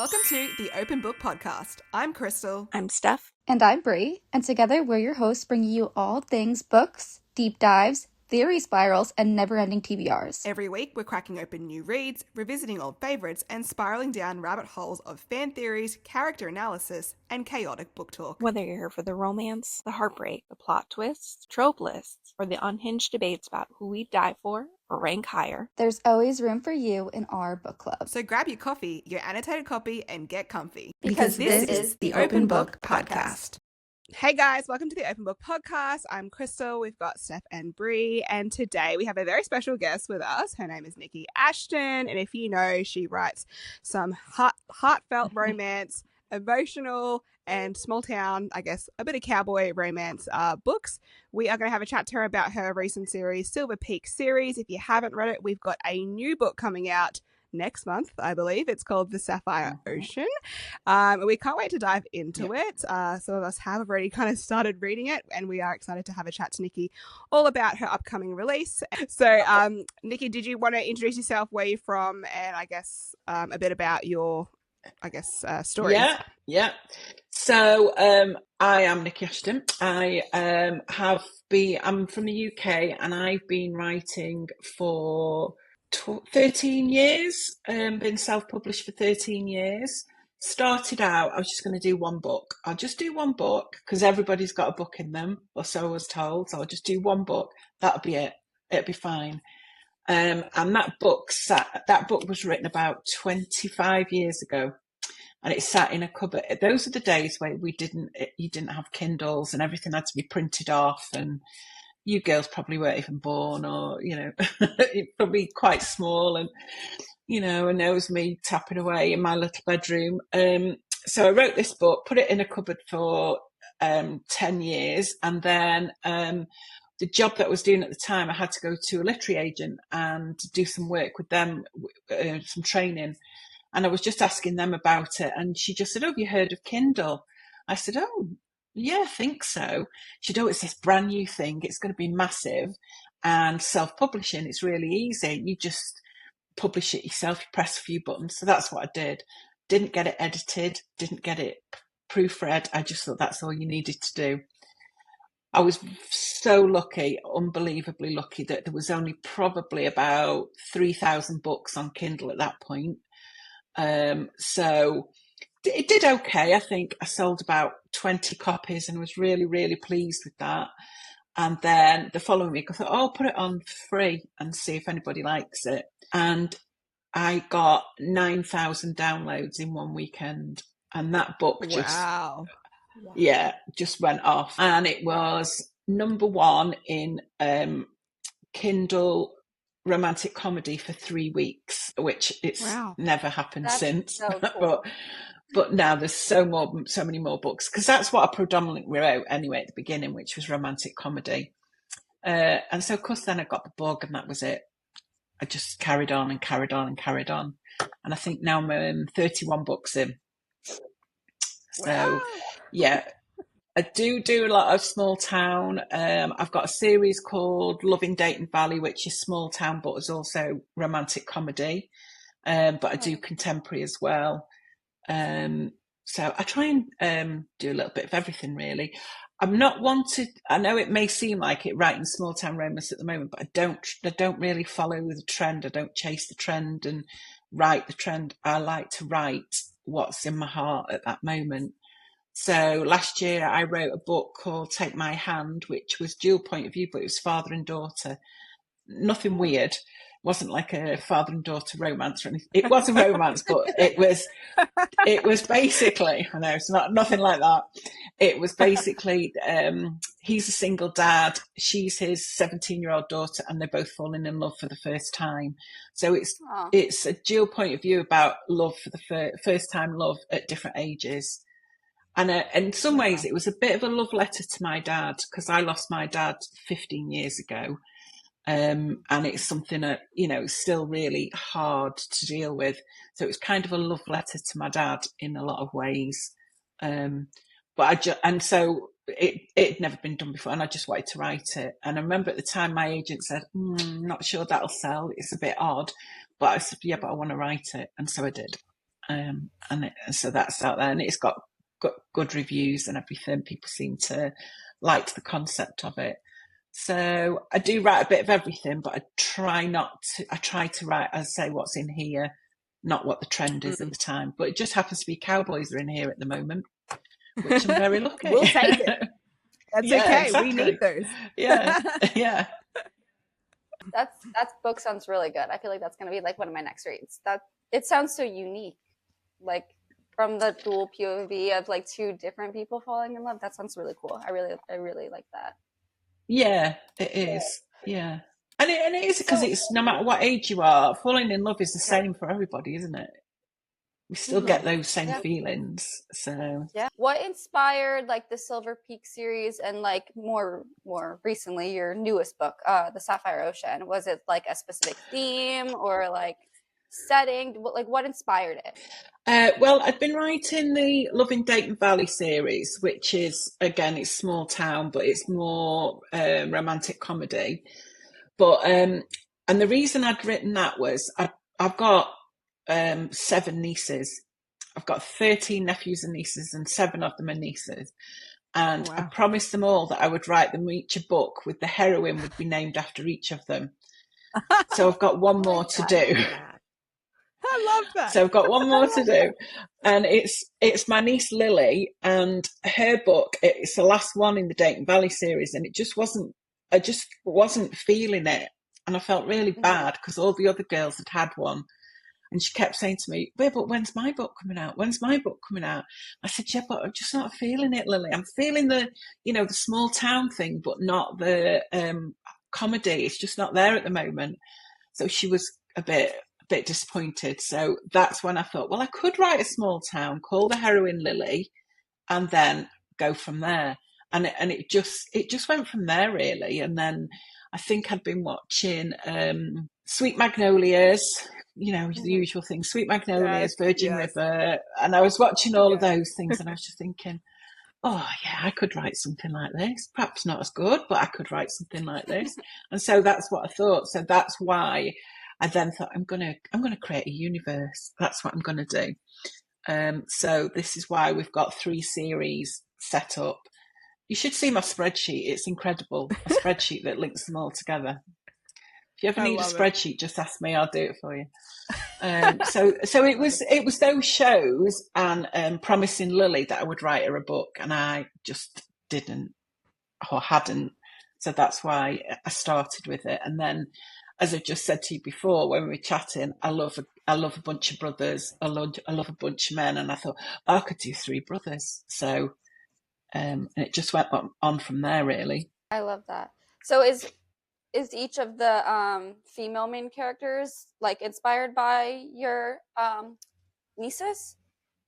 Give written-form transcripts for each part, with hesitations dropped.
Welcome to the Open Book Podcast. I'm Krystel. I'm Steph. And I'm Bree. And together we're your hosts, bringing you all things books, deep dives, theory spirals, and never-ending TBRs. Every week we're cracking open new reads, revisiting old favourites, and spiralling down rabbit holes of fan theories, character analysis, and chaotic book talk. Whether you're here for the romance, the heartbreak, the plot twists, trope lists, or the unhinged debates about who we'd die for or rank higher, there's always room for you in our book club. So grab your coffee, your annotated copy, and get comfy. Because this is the Open Book Podcast. Hey guys, welcome to the Open Book Podcast. I'm Krystel. We've got Steph and Bree, and today we have a very special guest with us. Her name is Nikki Ashton, and if you know, she writes some heartfelt romance, emotional, and small town, I guess, a bit of cowboy romance books. We are going to have a chat to her about her recent series, Silver Peak series. If you haven't read it, we've got a new book coming out next month, I believe. It's called The Sapphire Ocean. We can't wait to dive into it. Some of us have already kind of started reading it, and we are excited to have a chat to Nikki all about her upcoming release. So, Nikki, did you want to introduce yourself, where you're from, and I guess a bit about your, stories? Yeah. So, I am Nikki Ashton. I'm from the UK, and I've been writing for 13 years, been self-published for 13 years. Started out, I was just going to do one book. I'll just do one book because everybody's got a book in them, or so I was told. So I'll just do one book. That'll be it. It'll be fine. And that book was written about 25 years ago, and it sat in a cupboard. Those are the days where you didn't have Kindles, and everything had to be printed off, and you girls probably weren't even born, or, you're probably quite small, and, and there was me tapping away in my little bedroom. So I wrote this book, put it in a cupboard for 10 years. And then the job that I was doing at the time, I had to go to a literary agent and do some work with them, some training. And I was just asking them about it. And she just said, "Oh, have you heard of Kindle?" I said, "Oh, yeah, I think so." She said, "Oh, it's this brand new thing. It's going to be massive, and self-publishing, it's really easy. You just publish it yourself. You press a few buttons." So that's what I did. Didn't get it edited, didn't get it proofread. I just thought that's all you needed to do. I was so lucky, unbelievably lucky, that there was only probably about 3,000 books on Kindle at that point. So it did okay. I think I sold about 20 copies and was really, really pleased with that. And then the following week, I thought, I'll put it on free and see if anybody likes it. And I got 9,000 downloads in one weekend. And that book just went off. And it was number one in Kindle romantic comedy for 3 weeks, which it's never happened since. So cool. But now there's so many more books, because that's what I predominantly wrote anyway at the beginning, which was romantic comedy. And so, of course, then I got the bug, and that was it. I just carried on and carried on and carried on. And I think now I'm 31 books in. So, yeah, I do a lot of small town. I've got a series called Loving Dayton Valley, which is small town, but is also romantic comedy. But I do contemporary as well. So I try and do a little bit of everything, really. I'm not I know it may seem like it writing small town romance at the moment, but I don't really follow the trend. I don't chase the trend and write the trend. I like to write what's in my heart at that moment. So last year I wrote a book called Take My Hand, which was dual point of view, but it was father and daughter. Nothing weird. It wasn't like a father and daughter romance or anything. It was a romance, but it was basically, I know it's nothing like that. It was basically, he's a single dad, she's his 17-year-old daughter, and they're both falling in love for the first time. So it's a dual point of view about love for the first time love at different ages. And in some ways, it was a bit of a love letter to my dad, because I lost my dad 15 years ago. And it's something that, is still really hard to deal with. So it was kind of a love letter to my dad in a lot of ways. So it'd never been done before, and I just wanted to write it. And I remember at the time my agent said, "Not sure that'll sell. It's a bit odd." But I said, "Yeah, but I want to write it." And so I did. So that's out there, and it's got good reviews and everything. People seem to like the concept of it. So I do write a bit of everything, but I try to write, as I say, what's in here, not what the trend is at the time. But it just happens to be cowboys are in here at the moment, which I'm very lucky. We'll take it. That's okay. Exactly. We need those. Yeah. That book sounds really good. I feel like that's going to be like one of my next reads. That it sounds so unique, like from the dual POV of like two different people falling in love. That sounds really cool. I really like that. Yeah, it is. Yeah. And it is because it's no matter what age you are, falling in love is the same for everybody, isn't it? We still get those same feelings. So what inspired like the Silver Peak series and like more recently your newest book, the Sapphire Ocean? Was it like a specific theme or like setting? What inspired it? Well, I've been writing the Love in Dayton Valley series, which is, again, it's small town, but it's more romantic comedy. But and the reason I'd written that was I've got 7 nieces. I've got 13 nephews and nieces, and 7 of them are nieces. And I promised them all that I would write them each a book with the heroine would be named after each of them. So I've got one more to do. I love that. So I've got one more to do. And it's my niece Lily, and her book, it's the last one in the Dayton Valley series, and I just wasn't feeling it. And I felt really bad because all the other girls had one. And she kept saying to me, but when's my book coming out? When's my book coming out? I said, yeah, but I'm just not feeling it, Lily. I'm feeling the small town thing, but not the comedy. It's just not there at the moment. So she was a bit disappointed. So that's when I thought, well, I could write a small town, call the heroine Lily, and then go from there. And it just went from there, really. And then I think I'd been watching Sweet Magnolias, the usual thing, Sweet Magnolias, Virgin River. And I was watching all of those things, and I was just thinking, oh, yeah, I could write something like this. Perhaps not as good, but I could write something like this. And so that's what I thought. So that's why I then thought, I'm gonna create a universe. That's what I'm going to do. So this is why we've got 3 series set up. You should see my spreadsheet. It's incredible. A spreadsheet that links them all together. If you ever need a spreadsheet, just ask me. I'll do it for you. So it was those shows and promising Lily that I would write her a book, and I just didn't or hadn't. So that's why I started with it. And then, as I just said to you before, when we were chatting, I love a bunch of brothers. I love a bunch of men, and I thought I could do 3 brothers. So. And it just went on from there, really. I love that. So is each of the female main characters like inspired by your nieces,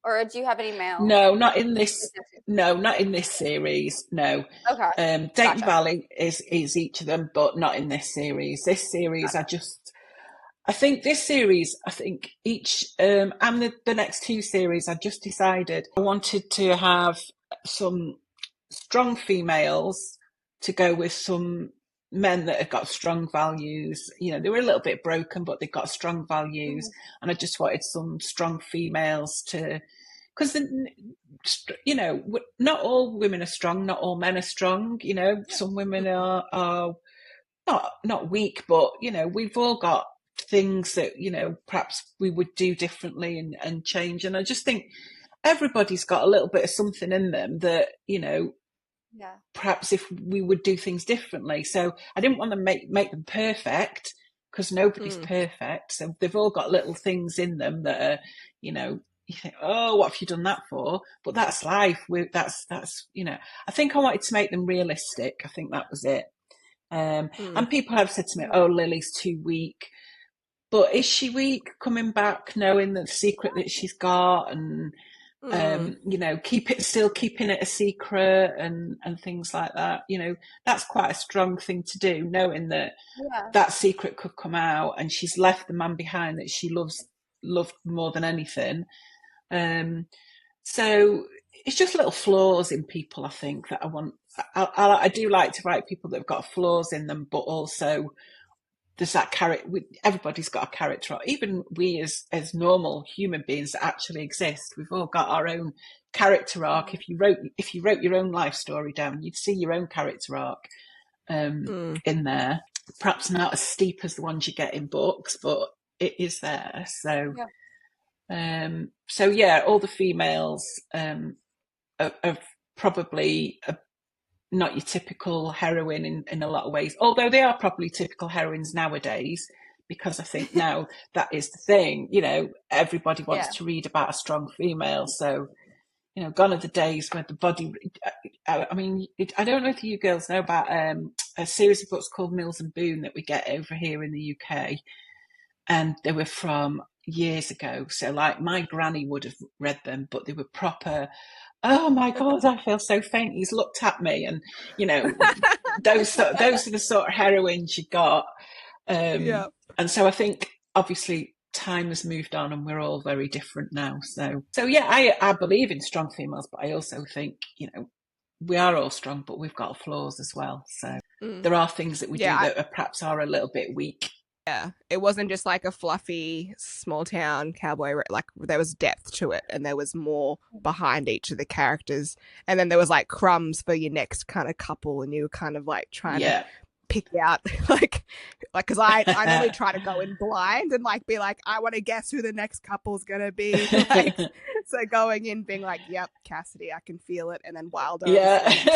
or do you have any male? No, not in this. No, not in this series. No. Okay. Dayton Valley is each of them, but not in this series. This series, I think this series, each and the next 2 series, I just decided I wanted to have some strong females to go with some men that have got strong values. They were a little bit broken, but they've got strong values. And I just wanted some strong females to, because, not all women are strong, not all men are strong. Some women are not weak, but, we've all got things that, perhaps we would do differently and change. And I just think everybody's got a little bit of something in them that, perhaps if we would do things differently. So I didn't want to make them perfect, because nobody's perfect. So they've all got little things in them that are, you think, oh, what have you done that for? But that's life. That's I think I wanted to make them realistic. I think that was it. And people have said to me, oh, Lily's too weak. But is she weak coming back, knowing the secret that she's got, and keeping it a secret and things like that? That's quite a strong thing to do, knowing that that secret could come out, and she's left the man behind that she loved more than anything. So it's just little flaws in people, I think, that I want. I do like to write people that have got flaws in them, but also there's that character. Everybody's got a character arc. Even we as normal human beings that actually exist, we've all got our own character arc. If you wrote your own life story down, you'd see your own character arc in there. Perhaps not as steep as the ones you get in books, but it is there. So, all the females are probably not your typical heroine in a lot of ways, although they are probably typical heroines nowadays, because I think now that is the thing, everybody wants to read about a strong female. So, gone are the days where the body, I don't know if you girls know about a series of books called Mills and Boon that we get over here in the UK. And they were from years ago. So like my granny would have read them, but they were proper, oh my God, I feel so faint. He's looked at me. And, those are the sort of heroines you got. And so I think obviously time has moved on and we're all very different now. So I believe in strong females, but I also think, we are all strong, but we've got flaws as well. So there are things that we do that perhaps are a little bit weak. Yeah, it wasn't just like a fluffy small town cowboy. Like there was depth to it, and there was more behind each of the characters. And then there was like crumbs for your next kind of couple, and you were kind of like trying to pick out like because I normally try to go in blind and like be like, I want to guess who the next couple's gonna be. Like, so going in being like, yep, Cassidy, I can feel it, and then Wilder,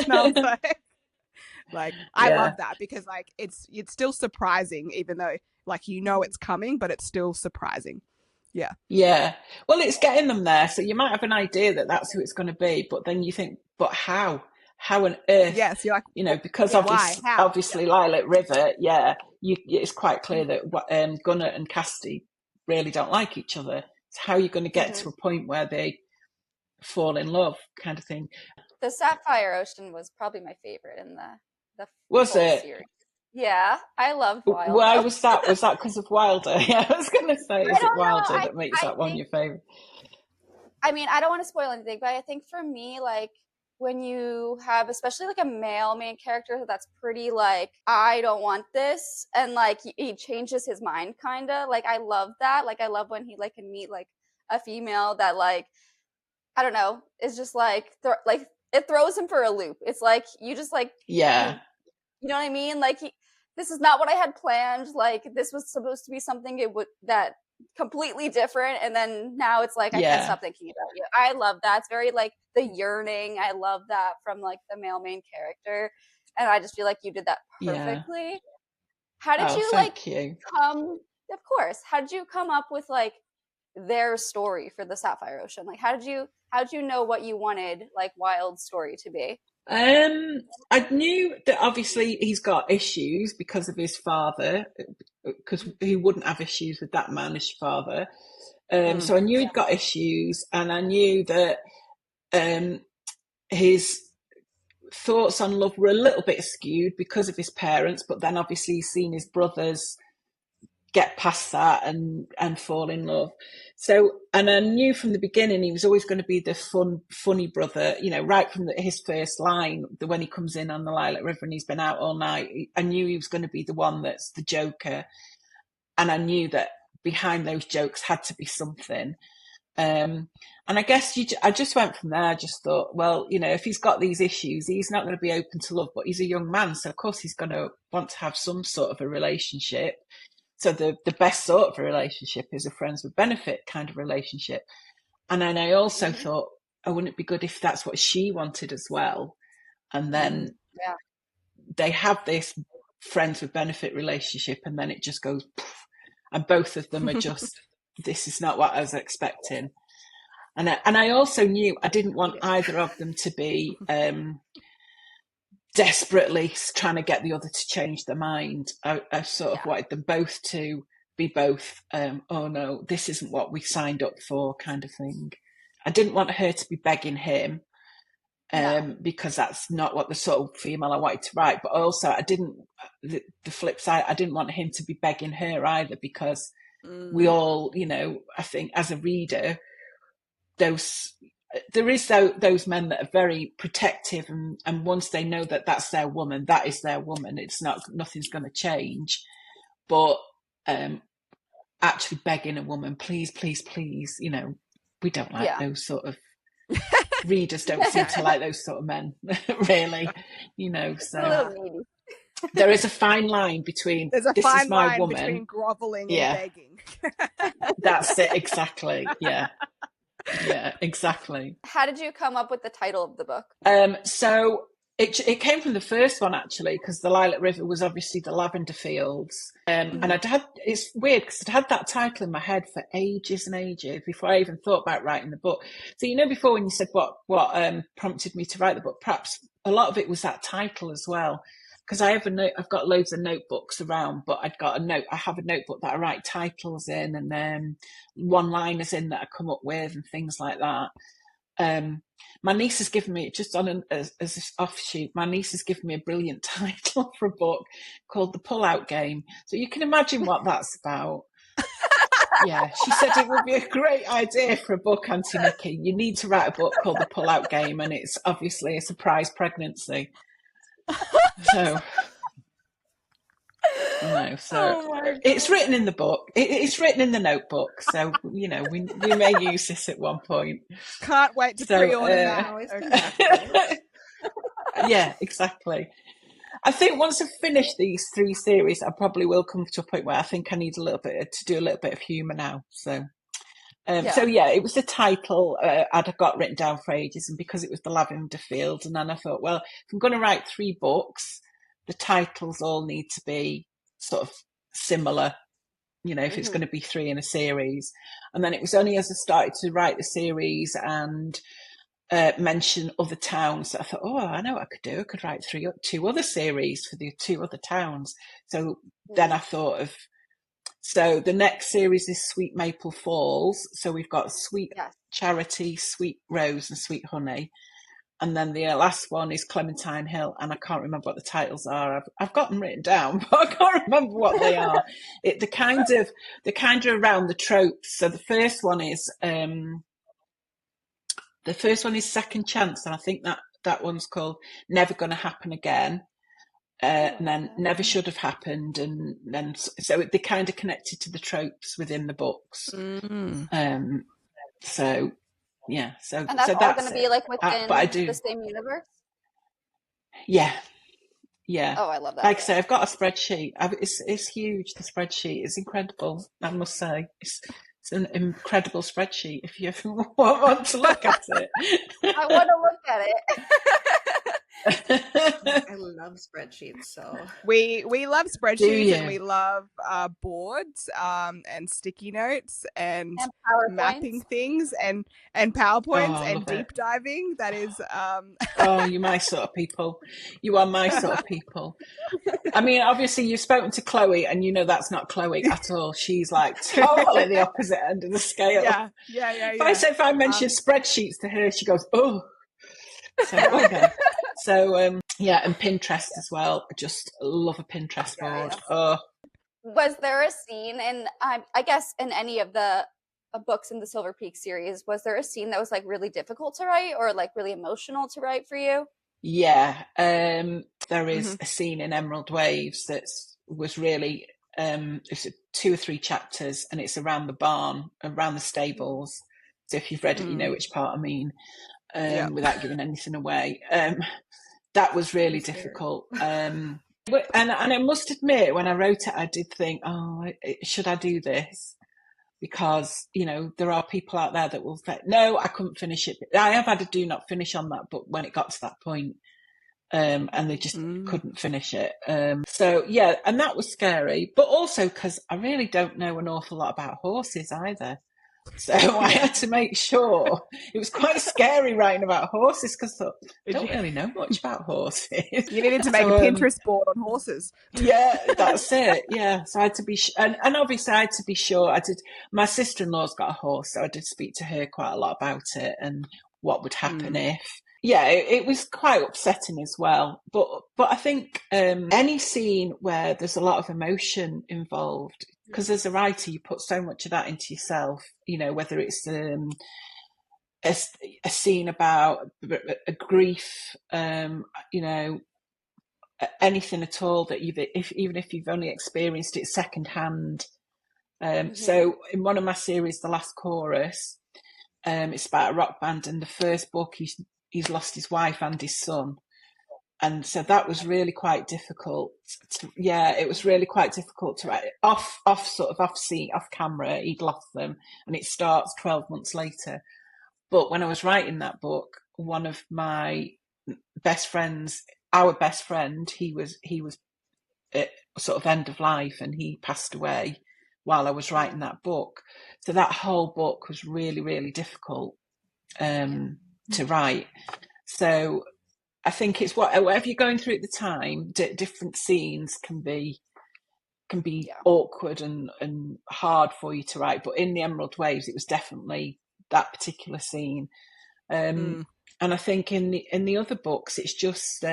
smells like I love that because like it's still surprising, even though like it's coming, but it's still surprising. Yeah. Well, it's getting them there, so you might have an idea that that's who it's going to be, but then you think, but how on earth? Yes, you're like, because obviously Lilac River, it's quite clear that Gunnar and Cassidy really don't like each other. So how are you going to get to a point where they fall in love, kind of thing? The Sapphire Ocean was probably my favorite in the was it series. Yeah, I loved Wilder. Why was that? Was that because of Wilder? Yeah, I was going to say, is it Wilder that makes that one your favorite? I mean, I don't want to spoil anything, but I think for me, like, when you have especially like a male main character that's pretty like, I don't want this, and like he changes his mind kind of, like I love that. Like I love when he like can meet like a female that like, I don't know, is just like it throws him for a loop. It's like you just like you know what I mean, like this is not what I had planned, like this was supposed to be something that completely different, and then now it's like I can't stop thinking about you. I love that. It's very like the yearning. I love that from like the male main character, and I just feel like you did that perfectly. How did you come? Of course, how did you come up with like their story for the Sapphire Ocean? Like how did you know what you wanted like Wild's story to be? I knew that obviously he's got issues because of his father, because he wouldn't have issues with that man as father. So I knew he'd got issues, and I knew that his thoughts on love were a little bit skewed because of his parents, but then obviously he's seen his brothers get past that and fall in love. So, and I knew from the beginning he was always going to be the funny brother, right from his first line, when he comes in on the Lilac River and he's been out all night. I knew he was going to be the one that's the joker. And I knew that behind those jokes had to be something. And I guess I just went from there. I just thought, well, if he's got these issues, he's not going to be open to love, but he's a young man. So of course he's going to want to have some sort of a relationship. So the best sort of a relationship is a friends with benefit kind of relationship. And then I also thought, wouldn't it be good if that's what she wanted as well? And then they have this friends with benefit relationship, and then it just goes poof, and both of them are just, this is not what I was expecting. And I also knew I didn't want either of them to be desperately trying to get the other to change their mind. I sort of wanted them both to be both, oh no, this isn't what we signed up for kind of thing. I didn't want her to be begging him because that's not what the sort of female I wanted to write. But also the flip side, I didn't want him to be begging her either, because we all, I think as a reader, there is those men that are very protective, and once they know that that's their woman, that is their woman. It's not, nothing's going to change. but actually begging a woman, please, you know, we don't like those sort of readers don't seem to like those sort of men, really, you know. So there is a fine line between this is my woman, between groveling and begging. That's it, exactly. Yeah, exactly. How did you come up with the title of the book? So it came from the first one, actually, because the Lilac River was obviously the lavender fields. And it's weird because I'd had that title in my head for ages and ages before I even thought about writing the book. So, you know, before when you said what prompted me to write the book, perhaps a lot of it was that title as well. Because I've got loads of notebooks around, but I have a notebook that I write titles in and one-liners in that I come up with and things like that. My niece has given me, just on as an offshoot, my niece has given me a brilliant title for a book called The Pull-Out Game. So you can imagine what that's about. Yeah, she said it would be a great idea for a book, Auntie Nikki. You need to write a book called The Pull-Out Game, and it's obviously a surprise pregnancy. So... No, so it's written in the book. It's written in the notebook. So, you know, we may use this at one point. Can't wait to pre-order that. Yeah, exactly. I think once I've finished these 3 series, I probably will come to a point where I think I need to do a little bit of humour now. So, it was the title I'd got written down for ages, and because it was the Lavender Fields, and then I thought, well, if I'm going to write 3 books, the titles all need to be sort of similar, you know, if it's going to be 3 in a series. And then it was only as I started to write the series and mention other towns that I thought, oh, I know what I could do. I could write 2 other series for the 2 other towns. So then I thought of, so the next series is Sweet Maple Falls. So we've got Sweet Charity, Sweet Rose and Sweet Honey. And then the last one is Clementine Hill, and I can't remember what the titles are. I've got them written down, but I can't remember what they are. They're kind of around the tropes. So the first one is Second Chance, and I think that one's called Never Gonna Happen Again. And then Never Should Have Happened, and then so they're kind of connected to the tropes within the books. So. Yeah, and that's all going to be like within the same universe. Yeah. Oh, I love that. Like I say, I've got a spreadsheet. It's huge. The spreadsheet is incredible. I must say, it's an incredible spreadsheet. If you ever want to look at it, I want to look at it. I love spreadsheets. So we love spreadsheets, and we love boards and sticky notes and mapping things and PowerPoints and deep diving. That is oh, you're my sort of people. You are my sort of people. I mean, obviously you've spoken to Chloe, and you know that's not Chloe at all. She's like totally the opposite end of the scale. Yeah. If I mention spreadsheets to her, she goes, oh. So, okay. So, and Pinterest as well. I just love a Pinterest board. Oh. Was there a scene in, I guess, in any of the books in the Silver Peak series, was there a scene that was like really difficult to write or like really emotional to write for you? Yeah. There is a scene in Emerald Waves that was really, it's 2 or 3 chapters, and it's around the barn, around the stables. So if you've read it, you know which part I mean. Without giving anything away, that was really difficult. And I must admit, when I wrote it, I did think, oh, should I do this? Because, you know, there are people out there that will say, no, I couldn't finish it. I have had a do not finish on that book when it got to that point, and they just couldn't finish it. So, yeah, and that was scary. But also because I really don't know an awful lot about horses either. So I had to make sure. It was quite scary writing about horses because I thought, I don't really know much about horses. You needed to make a Pinterest board on horses. Yeah, that's it. Yeah, so I had to be, and obviously I had to be sure. I did. My sister-in-law's got a horse, so I did speak to her quite a lot about it and what would happen if. Yeah, it was quite upsetting as well. But I think any scene where there's a lot of emotion involved, because as a writer, you put so much of that into yourself, you know, whether it's a scene about a grief, you know, anything at all that even if you've only experienced it secondhand. So in one of my series, The Last Chorus, it's about a rock band, and the first book he's lost his wife and his son. And so that was really quite difficult. It was really quite difficult to write off scene, off camera. He'd lost them, and it starts 12 months later. But when I was writing that book, one of my best friends, our best friend, he was at sort of end of life, and he passed away while I was writing that book. So that whole book was really, really difficult to write. So I think it's whatever you're going through at the time, different scenes can be awkward and hard for you to write. But in The Emerald Waves, it was definitely that particular scene. And I think in the other books, it's just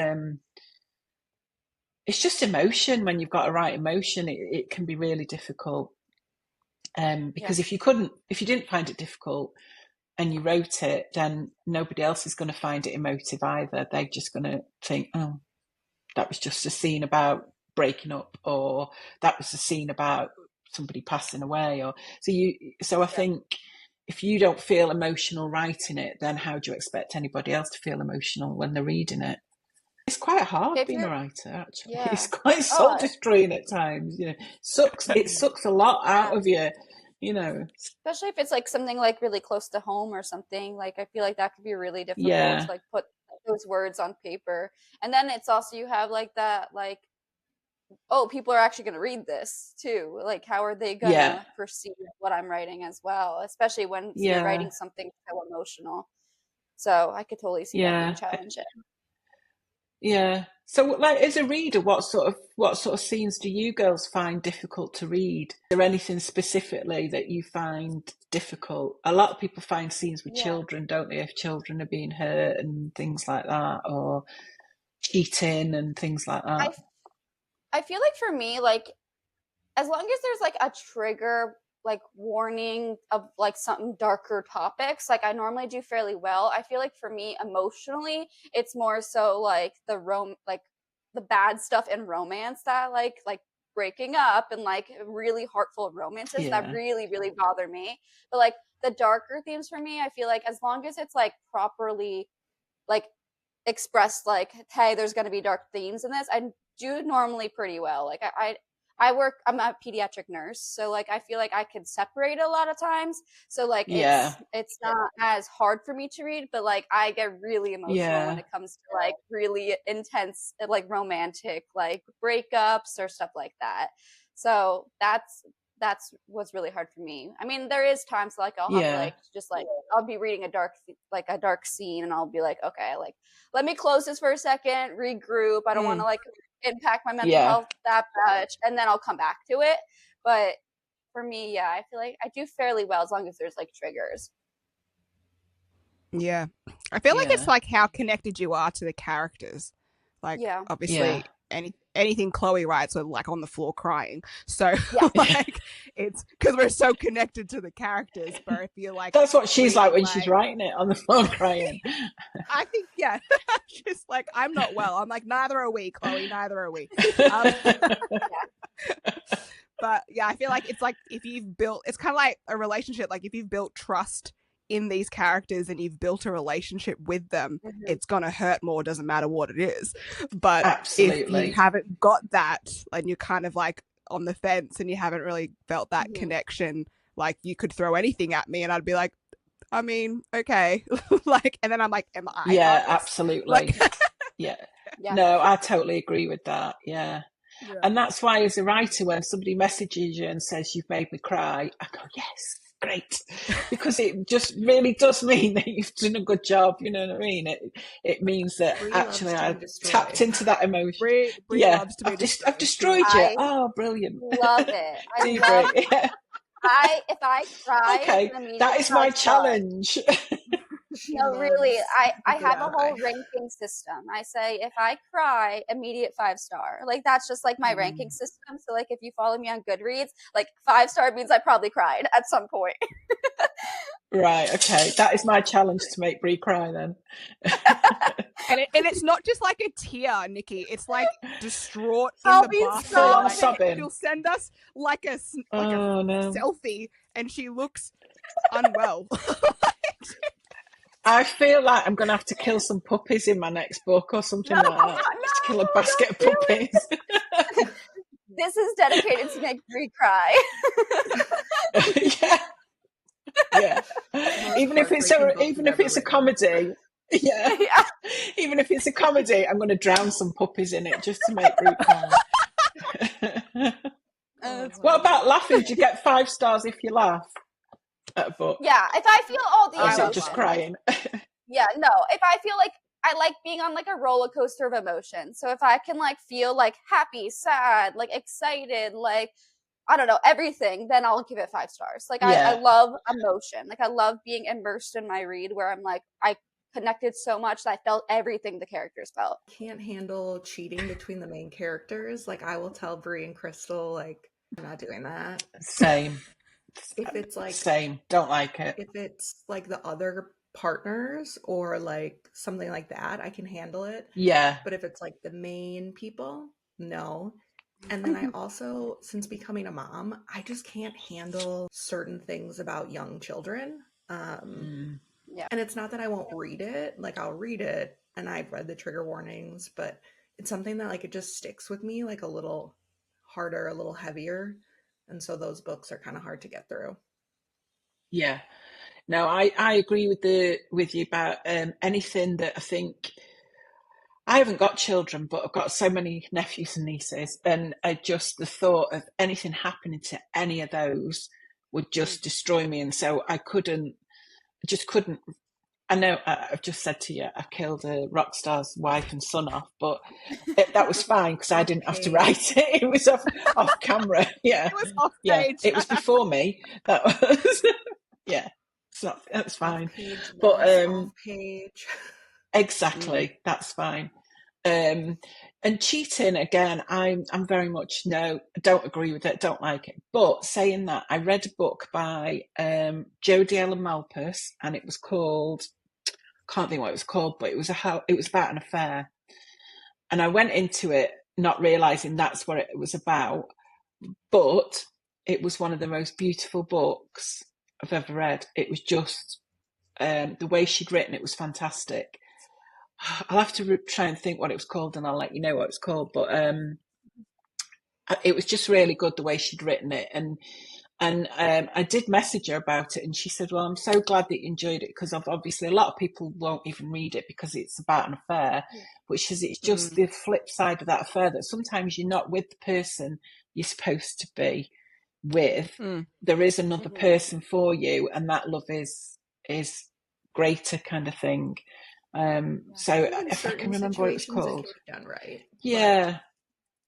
emotion. When you've got to write emotion, it can be really difficult. Because if you didn't find it difficult and you wrote it, then nobody else is going to find it emotive either. They're just going to think, oh, that was just a scene about breaking up, or that was a scene about somebody passing away. So I think if you don't feel emotional writing it, then how do you expect anybody else to feel emotional when they're reading it? It's quite hard being a writer, actually. Yeah. It's quite soul destroying at times. It sucks a lot out of you. Especially if it's like something like really close to home or something. Like I feel like that could be really difficult to like put those words on paper. And then it's also, you have like that, like, oh, people are actually going to read this too. Like, how are they going to perceive what I'm writing as well? Especially when you're writing something so emotional. So I could totally see that being challenging. Yeah. So, like, as a reader, what sort of scenes do you girls find difficult to read? Is there anything specifically that you find difficult? A lot of people find scenes with children, don't they? If children are being hurt and things like that, or cheating and things like that. I feel like for me, like, as long as there's like a trigger, like warning of like some darker topics, like I normally do fairly well. I feel like for me emotionally, it's more so like the bad stuff in romance that like breaking up and like really heartful romances that really, really bother me. But like the darker themes for me, I feel like as long as it's like properly like expressed, like, hey, there's going to be dark themes in this, I do normally pretty well. Like I'm a pediatric nurse, so like I feel like I can separate a lot of times. So like it's not as hard for me to read, but like I get really emotional when it comes to like really intense, like romantic, like breakups or stuff like that. So that's what's really hard for me. I mean, there is times like I'll have like just like I'll be reading a dark scene, and I'll be like, okay, like let me close this for a second, regroup. I don't want to like impact my mental health that much, and then I'll come back to it. But for me, I feel like I do fairly well as long as there's like triggers. Yeah, I feel like it's like how connected you are to the characters. Like obviously anything Chloe writes are like on the floor crying, so like it's because we're so connected to the characters. But I feel like that's what she's like when she's writing it, on the floor crying. I think she's like, I'm not well. I'm like, neither are we, Chloe, neither are we. But I feel like it's like if you've built, it's kind of like a relationship. Like if you've built trust in these characters and you've built a relationship with them, it's gonna hurt more, doesn't matter what it is. But if you haven't got that and you're kind of like on the fence and you haven't really felt that connection, like you could throw anything at me and I'd be like, I mean, okay. Like, and then I'm like, am I? Yeah, absolutely. Like, no, I totally agree with that. Yeah. And that's why as a writer, when somebody messages you and says you've made me cry, I go, yes, great, because it just really does mean that you've done a good job. You know what I mean? It means that actually I tapped into that emotion. I've destroyed you. Oh, brilliant! Love it. If I cry, okay, that is my challenge. No, really, I have a whole ranking system. I say if I cry, immediate 5-star. Like that's just like my ranking system. So like if you follow me on Goodreads, like 5-star means I probably cried at some point. Right. Okay, that is my challenge, to make Brie cry then. And it's not just like a tear, Nikki. It's like distraught I'll in be the bathroom. sobbing. Sobbing. She'll send us like a no. selfie, and she looks unwell. I feel like I'm going to have to kill some puppies in my next book or something like that. Just kill a basket of puppies. This is dedicated to make Brie cry. Yeah. Even if it's a comedy. Yeah. Even if it's a comedy, I'm going to drown some puppies in it just to make Brie cry. What about laughing? Do you get 5 stars if you laugh at a book? Yeah, if I feel all the emotion. emotion. Is it just crying? Yeah, no. If I feel like I like being on like a roller coaster of emotion. So if I can like feel like happy, sad, like excited, like I don't know, everything, then I'll give it 5 stars. Like I love emotion. Like I love being immersed in my read where I'm like, I connected so much that I felt everything the characters felt. Can't handle cheating between the main characters. Like I will tell Brie and Krystel, like, I'm not doing that. Same. If it's like same, don't like it. If it's like the other partners or like something like that, I can handle it. Yeah. But if it's like the main people, no. And then I also, since becoming a mom, I just can't handle certain things about young children. Yeah. And it's not that I won't read it. Like I'll read it and I've read the trigger warnings, but it's something that like it just sticks with me like a little harder, a little heavier. And so those books are kind of hard to get through. Yeah. No, I agree with you about anything that I think. I haven't got children, but I've got so many nephews and nieces, and the thought of anything happening to any of those would just destroy me. And so I just couldn't. I know I've just said to you, I killed a rock star's wife and son off, but that was fine because I didn't have to write it. It was off camera. Yeah, it was off page. It was before me. That was that's fine. But off page. Exactly, that's fine. And cheating again, I'm very much no, I don't agree with it, don't like it. But saying that, I read a book by Jodie Ellen Malpass, and it was called, can't think what it was called, but it was about an affair. And I went into it not realizing that's what it was about, but it was one of the most beautiful books I've ever read. It was just the way she'd written it was fantastic. I'll have to try and think what it was called, and I'll let you know what it's called. But it was just really good the way she'd written it, and I did message her about it, and she said, "Well, I'm so glad that you enjoyed it because obviously a lot of people won't even read it because it's about an affair, which is it's just the flip side of that affair that sometimes you're not with the person you're supposed to be with. There is another person for you, and that love is greater, kind of thing." So if I can remember what it was called. Done right. Yeah. But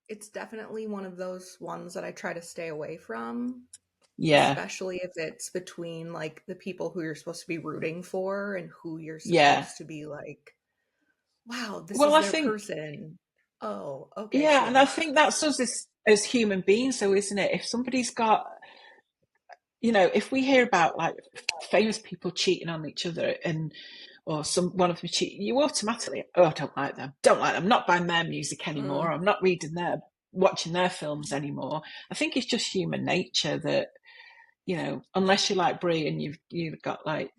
it's definitely one of those ones that I try to stay away from. Yeah. Especially if it's between like the people who you're supposed to be rooting for and who you're supposed to be like, wow, this is their person. Oh, okay. Yeah, cool. And I think that's us as human beings, though, isn't it? If somebody's got, if we hear about like famous people cheating on each other or one of them cheating, you automatically, I don't like them. Not buying their music anymore. I'm not watching their films anymore. I think it's just human nature that, unless you're like Brie and you've got like,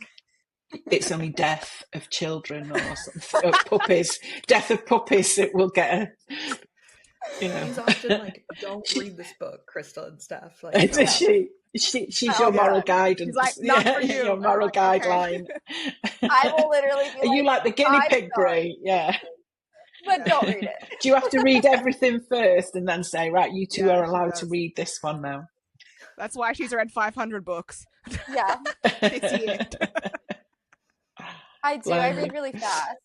it's only death of children or something, or puppies, death of puppies that will get She's often like, don't read this book, Krystel and Steph. Like, she's your moral guidance. She's like, not for you. Your moral guideline. Okay. I will literally be Are you like the guinea pig, Brie? Yeah. But don't read it. Do you have to read everything first and then say, right, you two are allowed to read this one now? That's why she's read 500 books. Yeah. This year. I do. I read really fast.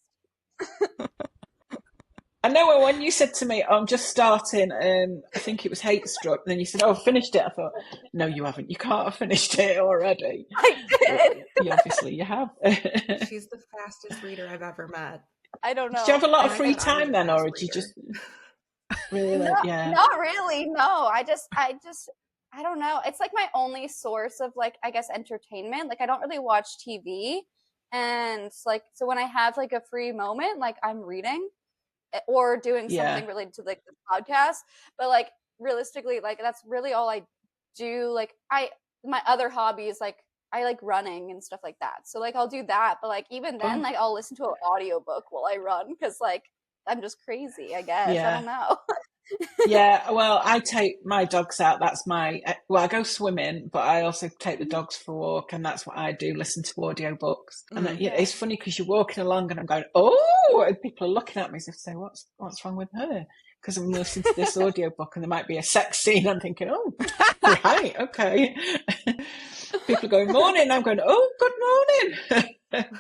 I know when you said to me, I'm just starting, I think it was Hate Struck, and then you said, I've finished it. I thought, no, you haven't. You can't have finished it already. I did. Obviously, you have. She's the fastest reader I've ever met. I don't know. Did you have a lot of free time then, or did you just really Not really, no. I don't know. It's like my only source of like, I guess, entertainment. Like I don't really watch TV. And like, so when I have like a free moment, like I'm reading or doing something related to like the podcast, but like realistically, like that's really all I do. Like my other hobbies, like I like running and stuff like that. So like I'll do that, but like even then, like I'll listen to an audiobook while I run because like I'm just crazy, I guess. I don't know. Yeah, well, I take my dogs out. That's I go swimming, but I also take the dogs for a walk, and that's what I do, listen to audiobooks. And it's funny because you're walking along and I'm going, oh, and people are looking at me as if to say, what's wrong with her? Because I'm listening to this audiobook and there might be a sex scene. I'm thinking, oh, right, okay. People are going, morning. And I'm going, oh, good morning.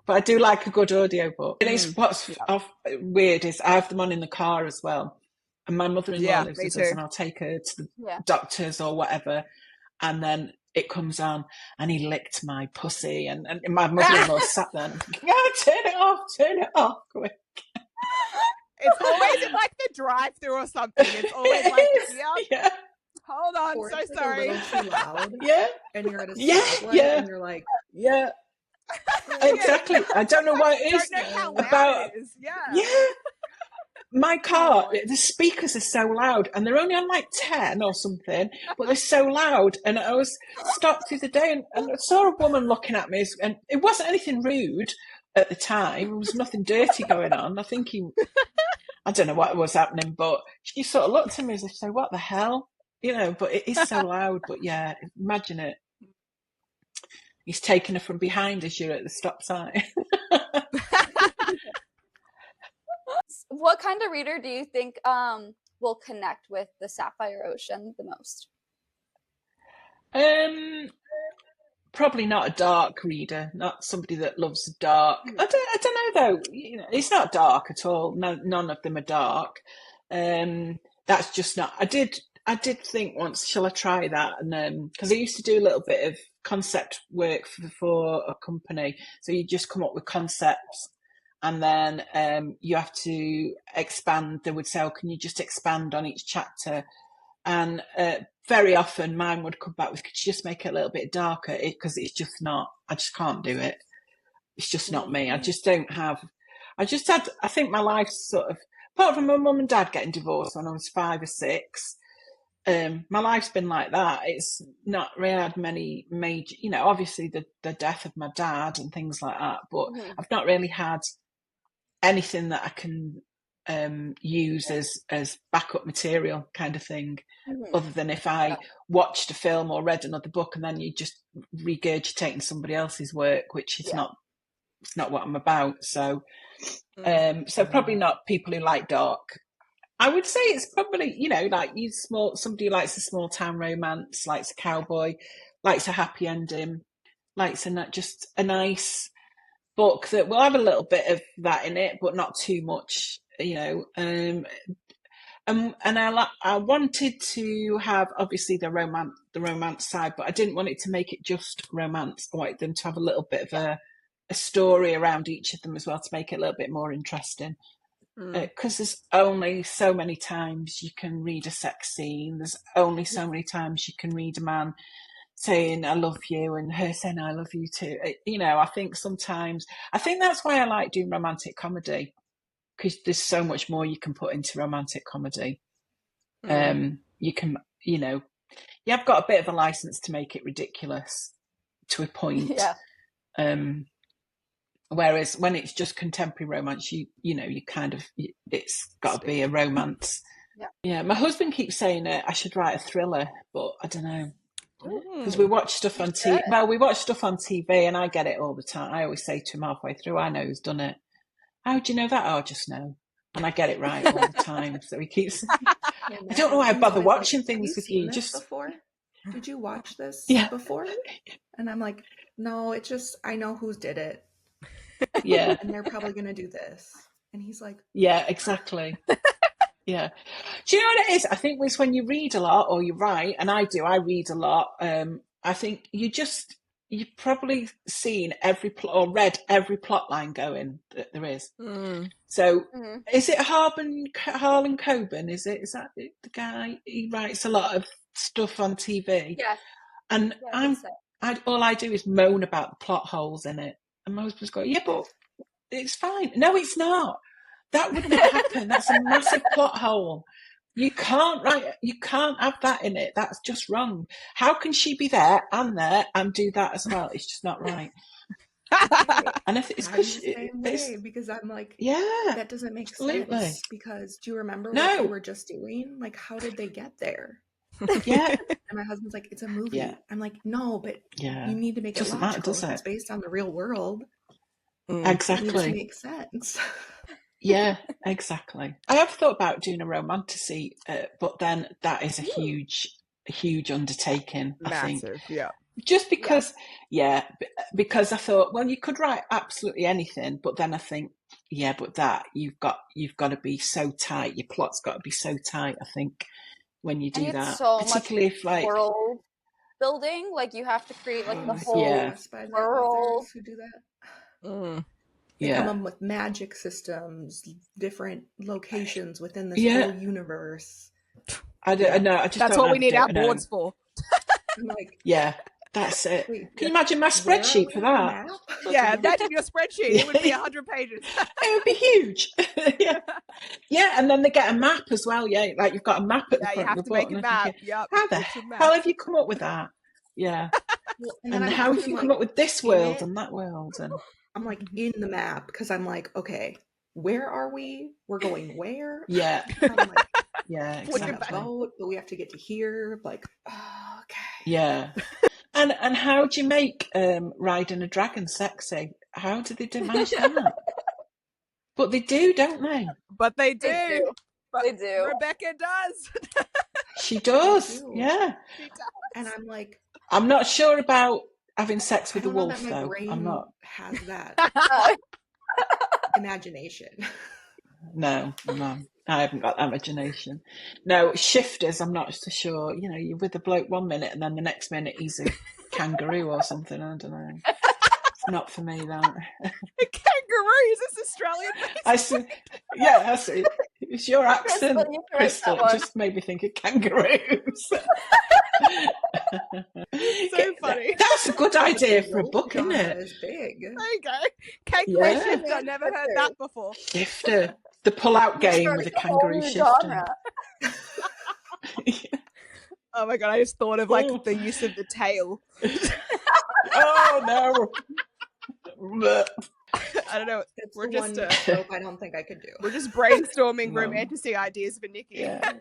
But I do like a good audiobook. It is what's weird is I have them on in the car as well. And my mother-in-law lives with us, and I'll take her to the doctors or whatever. And then it comes on and he licked my pussy. And my mother-in-law sat there and thinking, turn it off quick. It's always in like the drive-through or something. It's always like, hold on, or so sorry. A little too loud. And you're at a stoplight and you're like, exactly. I don't know what it is. I don't know how loud it is. My car, the speakers are so loud, and they're only on like 10 or something, but they're so loud. And I was stopped through the day and I saw a woman looking at me, and it wasn't anything rude at the time. There was nothing dirty going on. I don't know what was happening, but she sort of looked at me as if to say, what the hell? But it is so loud. But yeah, imagine it. He's taking her from behind as you're at the stop sign. What kind of reader do you think will connect with the Sapphire Ocean the most? Probably not a dark reader, not somebody that loves dark. I don't know though. It's not dark at all. No, none of them are dark. That's just not. I did think once, shall I try that? And because I used to do a little bit of concept work for a company, so you just come up with concepts, and then you have to expand. They would say, "Oh, can you just expand on each chapter?" And very often mine would come back with, could you just make it a little bit darker? Because it's just not, I just can't do it. It's just not me. I think my life's sort of, apart from my mum and dad getting divorced when I was 5 or 6, my life's been like that. It's not really had many major, obviously the death of my dad and things like that, but I've not really had anything that I can use as backup material kind of thing, other than if I watched a film or read another book and then you just regurgitating somebody else's work, which is not what I'm about. So so probably not people who like dark. I would say it's probably, like somebody who likes a small town romance, likes a cowboy, likes a happy ending, likes just a nice book that will have a little bit of that in it, but not too much, and I wanted to have obviously the romance side, but I didn't want it to make it just romance. I wanted them to have a little bit of a story around each of them as well, to make it a little bit more interesting. Because there's only so many times you can read a sex scene. There's only so many times you can read a man saying I love you and her saying I love you too. I think sometimes, I think that's why I like doing romantic comedy, because there's so much more you can put into romantic comedy. You can, you have got a bit of a license to make it ridiculous to a point. Whereas when it's just contemporary romance, you kind of, it's got to be a romance. Yeah. My husband keeps saying I should write a thriller, but I don't know. Because we watch stuff on TV. Well, we watch stuff on TV, and I get it all the time. I always say to him halfway through, I know who's done it. How do you know that? Oh, I just know. And I get it right all the time. So he keeps. I don't know why I bother watching things with you. Just before. Did you watch this before? And I'm like, no, it's just I know who did it. Yeah. And they're probably gonna do this. And he's like, yeah, exactly. Yeah. Do you know what it is? I think it's when you read a lot, or you write, and I read a lot. I think you've probably seen every plot or read every plot line going that there is. So is it Harlan Coben? Is that the guy? He writes a lot of stuff on TV. Yeah. And all I do is moan about the plot holes in it. And my husband's going, yeah, but it's fine. No, it's not. That would not happen. That's a massive plot hole. You can't have that in it. That's just wrong. How can she be there and do that as well? It's just not right. And I think it's because I'm like, yeah, that doesn't make absolutely. sense. Because do you remember what they were just doing? Like, how did they get there? Yeah. And my husband's like, it's a movie. Yeah. I'm like, no, but yeah, you need to make it logical. Matter, does it? It's based on the real world. Exactly. It needs to make sense. Yeah, exactly. I have thought about doing a romantasy, but then that is a huge undertaking. Massive, I think. Yeah. Just because, because I thought, well, you could write absolutely anything, but then I think, but that you've got to be so tight. Your plot's got to be so tight. I think when you do that, so particularly much if like world building, like you have to create like the whole world. Who do that? They come up with magic systems, different locations within this whole universe. I know. I just that's what we need our boards for. I'm like, that's it. Wait, can you imagine my spreadsheet for that? Yeah, imagine your spreadsheet. It would be 100 pages. It would be huge. Yeah, and then they get a map as well. Yeah, like you've got a map at the front of the book. You have to make a map. Yep. How the hell have you come up with that? Yeah. Well, and how have you come up with this world and that world? And I'm like in the map because I'm like, okay, where are we? We're going where? Yeah. I'm like, exactly. Boat, but we have to get to here. Like, oh, okay. Yeah. And how do you make riding a dragon sexy? How do they manage that? But they do, don't they? But they do. They do. Rebecca does. She does. Yeah. She does. And I'm like, I'm not sure about having sex with a wolf, though. Brain I'm not. Has that imagination? No. I haven't got that imagination. No, shifters, I'm not so sure. You know, you're with a bloke 1 minute and then the next minute he's a kangaroo or something. I don't know. It's not for me, that. A kangaroo? Is this Australian? I see. Yeah, I see. It's your accent, Krystel. It just made me think of kangaroos. So funny. That's a good idea for a book, isn't it? It's big. There you go. Kangaroo shifter. I've never heard that before. Shifter. The pull-out game with a kangaroo shifter. Oh my god! I just thought of like the use of the tail. Oh no! I don't know. We're just trope I don't think I could do. We're just brainstorming romantasy ideas for Nikki. Yeah.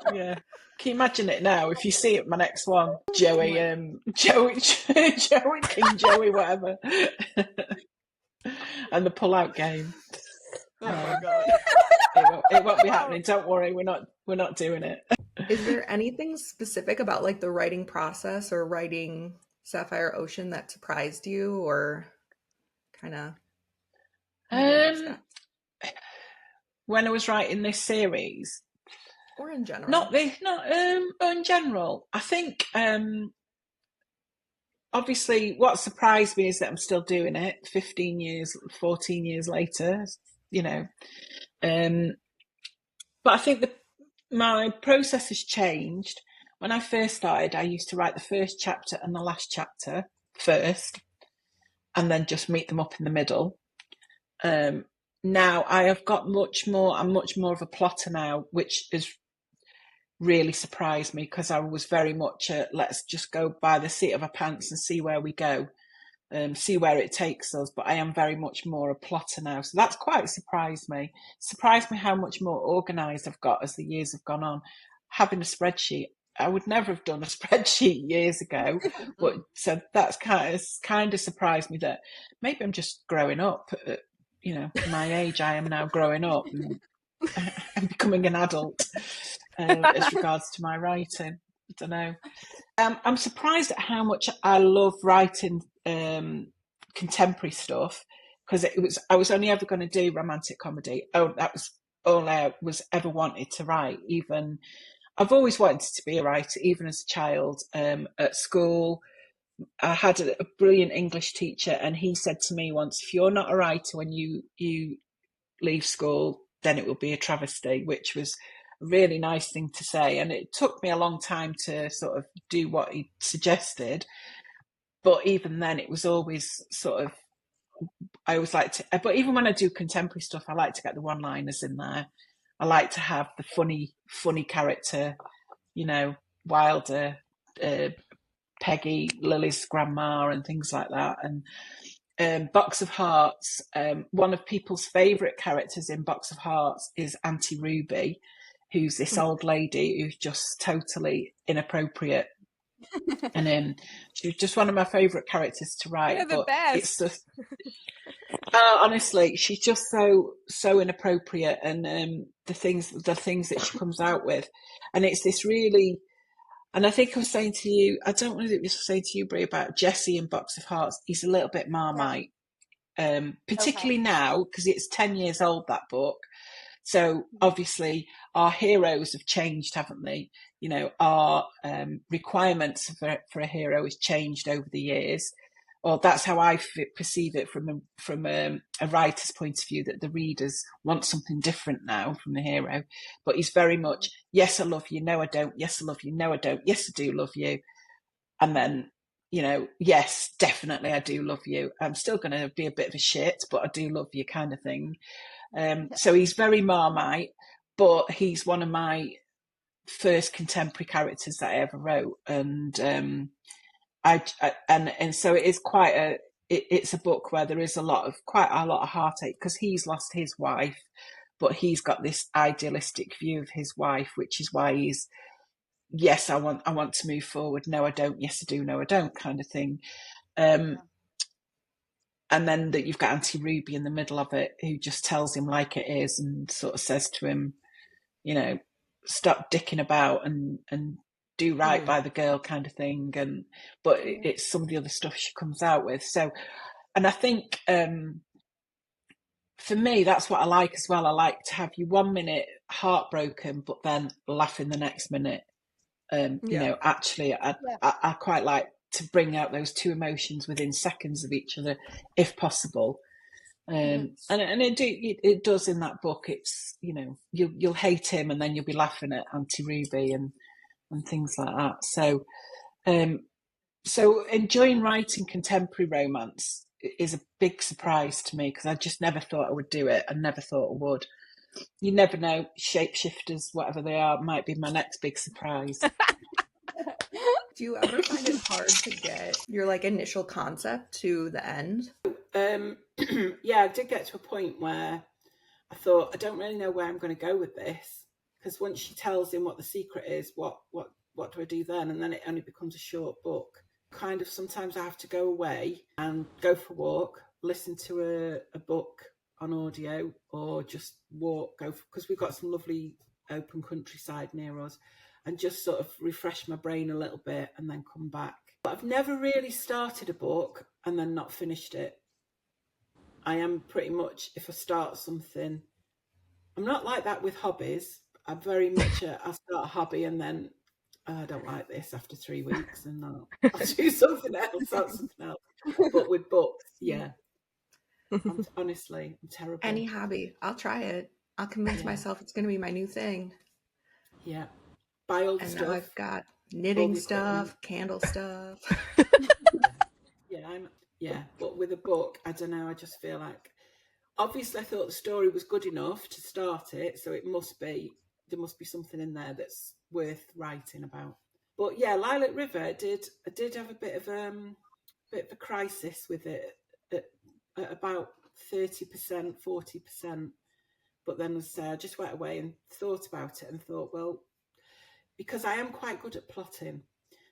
Can you imagine it now? If you see it, my next one, Joey, King Joey, whatever, and the pull-out game. Oh my god! It won't be happening. Don't worry, we're not doing it. Is there anything specific about like the writing process or writing Sapphire Ocean that surprised you, or kind of? When I was writing this series, or in general, not in general. I think obviously what surprised me is that I'm still doing it 14 years later. You know, but I think my process has changed. When I first started, I used to write the first chapter and the last chapter first, and then just meet them up in the middle. Now I have got I'm much more of a plotter now, which has really surprised me because I was very much let's just go by the seat of our pants and see where we go, see where it takes us. But I am very much more a plotter now, so that's quite surprised me how much more organised I've got as the years have gone on. Having a spreadsheet, I would never have done a spreadsheet years ago, but so that's kind of surprised me that maybe I'm just growing up. You know, my age, I am now growing up and becoming an adult as regards to my writing. I don't know. I'm surprised at how much I love writing contemporary stuff, because I was only ever going to do romantic comedy. Oh, that was all I was ever wanted to write. Even I've always wanted to be a writer, even as a child. At school, I had a brilliant English teacher, and he said to me once, if you're not a writer when you leave school, then it will be a travesty, which was a really nice thing to say. And it took me a long time to sort of do what he suggested. but even then it was always sort of, I always like to, but even when I do contemporary stuff, I like to get the one-liners in there. I like to have the funny character, you know, Wilder, Peggy, Lily's grandma, and things like that. And Box of Hearts, one of people's favourite characters in Box of Hearts is Auntie Ruby, who's this old lady who's just totally inappropriate. And she's just one of my favourite characters to write. You're the best. It's just, honestly, she's just so inappropriate, and the things that she comes out with, and it's this really. And I think I was saying to you, I don't know if it was saying to you, Brie, about Jesse in Box of Hearts. He's a little bit Marmite, particularly now, because it's 10 years old, that book. So obviously our heroes have changed, haven't they? You know, our requirements for a hero has changed over the years. Or that's how I perceive it from a writer's point of view, that the readers want something different now from the hero. But he's very much, yes, I love you. No, I don't. Yes, I love you. No, I don't. Yes, I do love you. And then, you know, yes, definitely, I do love you. I'm still going to be a bit of a shit, but I do love you, kind of thing. So he's very Marmite, but he's one of my first contemporary characters that I ever wrote. And and so it is quite it's a book where there is quite a lot of heartache, because he's lost his wife, but he's got this idealistic view of his wife, which is why he's, yes, I want to move forward. No, I don't. Yes, I do. No, I don't, kind of thing. And then that you've got Auntie Ruby in the middle of it, who just tells him like it is, and sort of says to him, you know, stop dicking about and do right by the girl, kind of thing. But it's some of the other stuff she comes out with. So, and I think for me, that's what I like as well. I like to have you 1 minute heartbroken, but then laughing the next minute. You know, actually, I quite like to bring out those two emotions within seconds of each other, if possible. And it does in that book. It's, you know, you'll hate him, and then you'll be laughing at Auntie Ruby and things like that. So, so enjoying writing contemporary romance is a big surprise to me, because I just never thought I would do it. I never thought I would. You never know. Shapeshifters, whatever they are, might be my next big surprise. Do you ever find it hard to get your like initial concept to the end? Yeah, I did get to a point where I thought, I don't really know where I'm going to go with this, because once she tells him what the secret is, what do I do then? And then it only becomes a short book. Kind of sometimes I have to go away and go for a walk, listen to a book on audio, or just because we've got some lovely open countryside near us, and just sort of refresh my brain a little bit and then come back. But I've never really started a book and then not finished it. I am pretty much, if I start something, I'm not like that with hobbies. I'm very much I'll start a hobby and then I don't like this after 3 weeks, and I'll do something else. But with books, yeah. Honestly, I'm terrible. Any hobby, I'll try it. I'll convince myself it's going to be my new thing. Yeah. Buy all the and stuff. Now I've got knitting stuff, candle stuff. But with a book, I don't know, I just feel like, obviously I thought the story was good enough to start it, so there must be something in there that's worth writing about. But yeah, Lilac River, I did have a bit of a crisis with it at about 30%, 40%. But then I just went away and thought about it and thought, well, because I am quite good at plotting.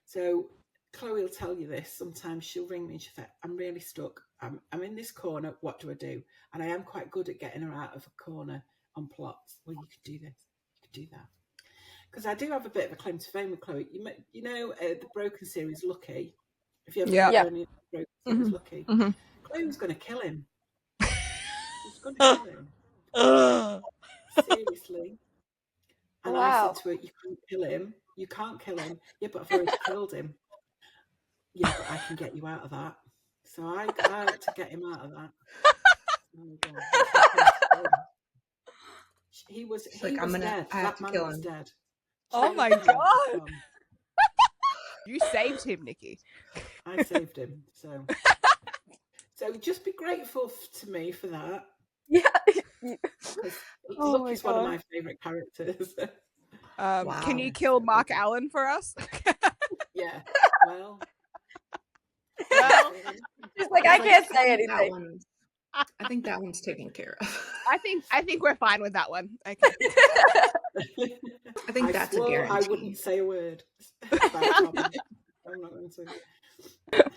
So Chloe will tell you this. Sometimes she'll ring me and she'll say, I'm really stuck. I'm in this corner. What do I do? And I am quite good at getting her out of a corner on plots. Well, you could do this. You could do that. Because I do have a bit of a claim to fame with Chloe. You know the Broken series, Lucky? If you ever read any of the Broken series, Lucky? Chloe was going to kill him. She was going to kill him. Seriously. And I said to her, you can't kill him. You can't kill him. Yeah, but I've already killed him. Yeah, but I can get you out of that. So I had to get him out of that. Oh, God. He was dead. That man was dead. Oh my God. You saved him, Nikki. I saved him. So just be grateful to me for that. Yeah. Look, is one of my favourite characters. Wow. Can you kill Mark Allen for us? Yeah. Well, just like I can't say anything. I think that one's taken care of. I think we're fine with that one. Okay. I think that's a guarantee. I wouldn't say a word. I'm not going to.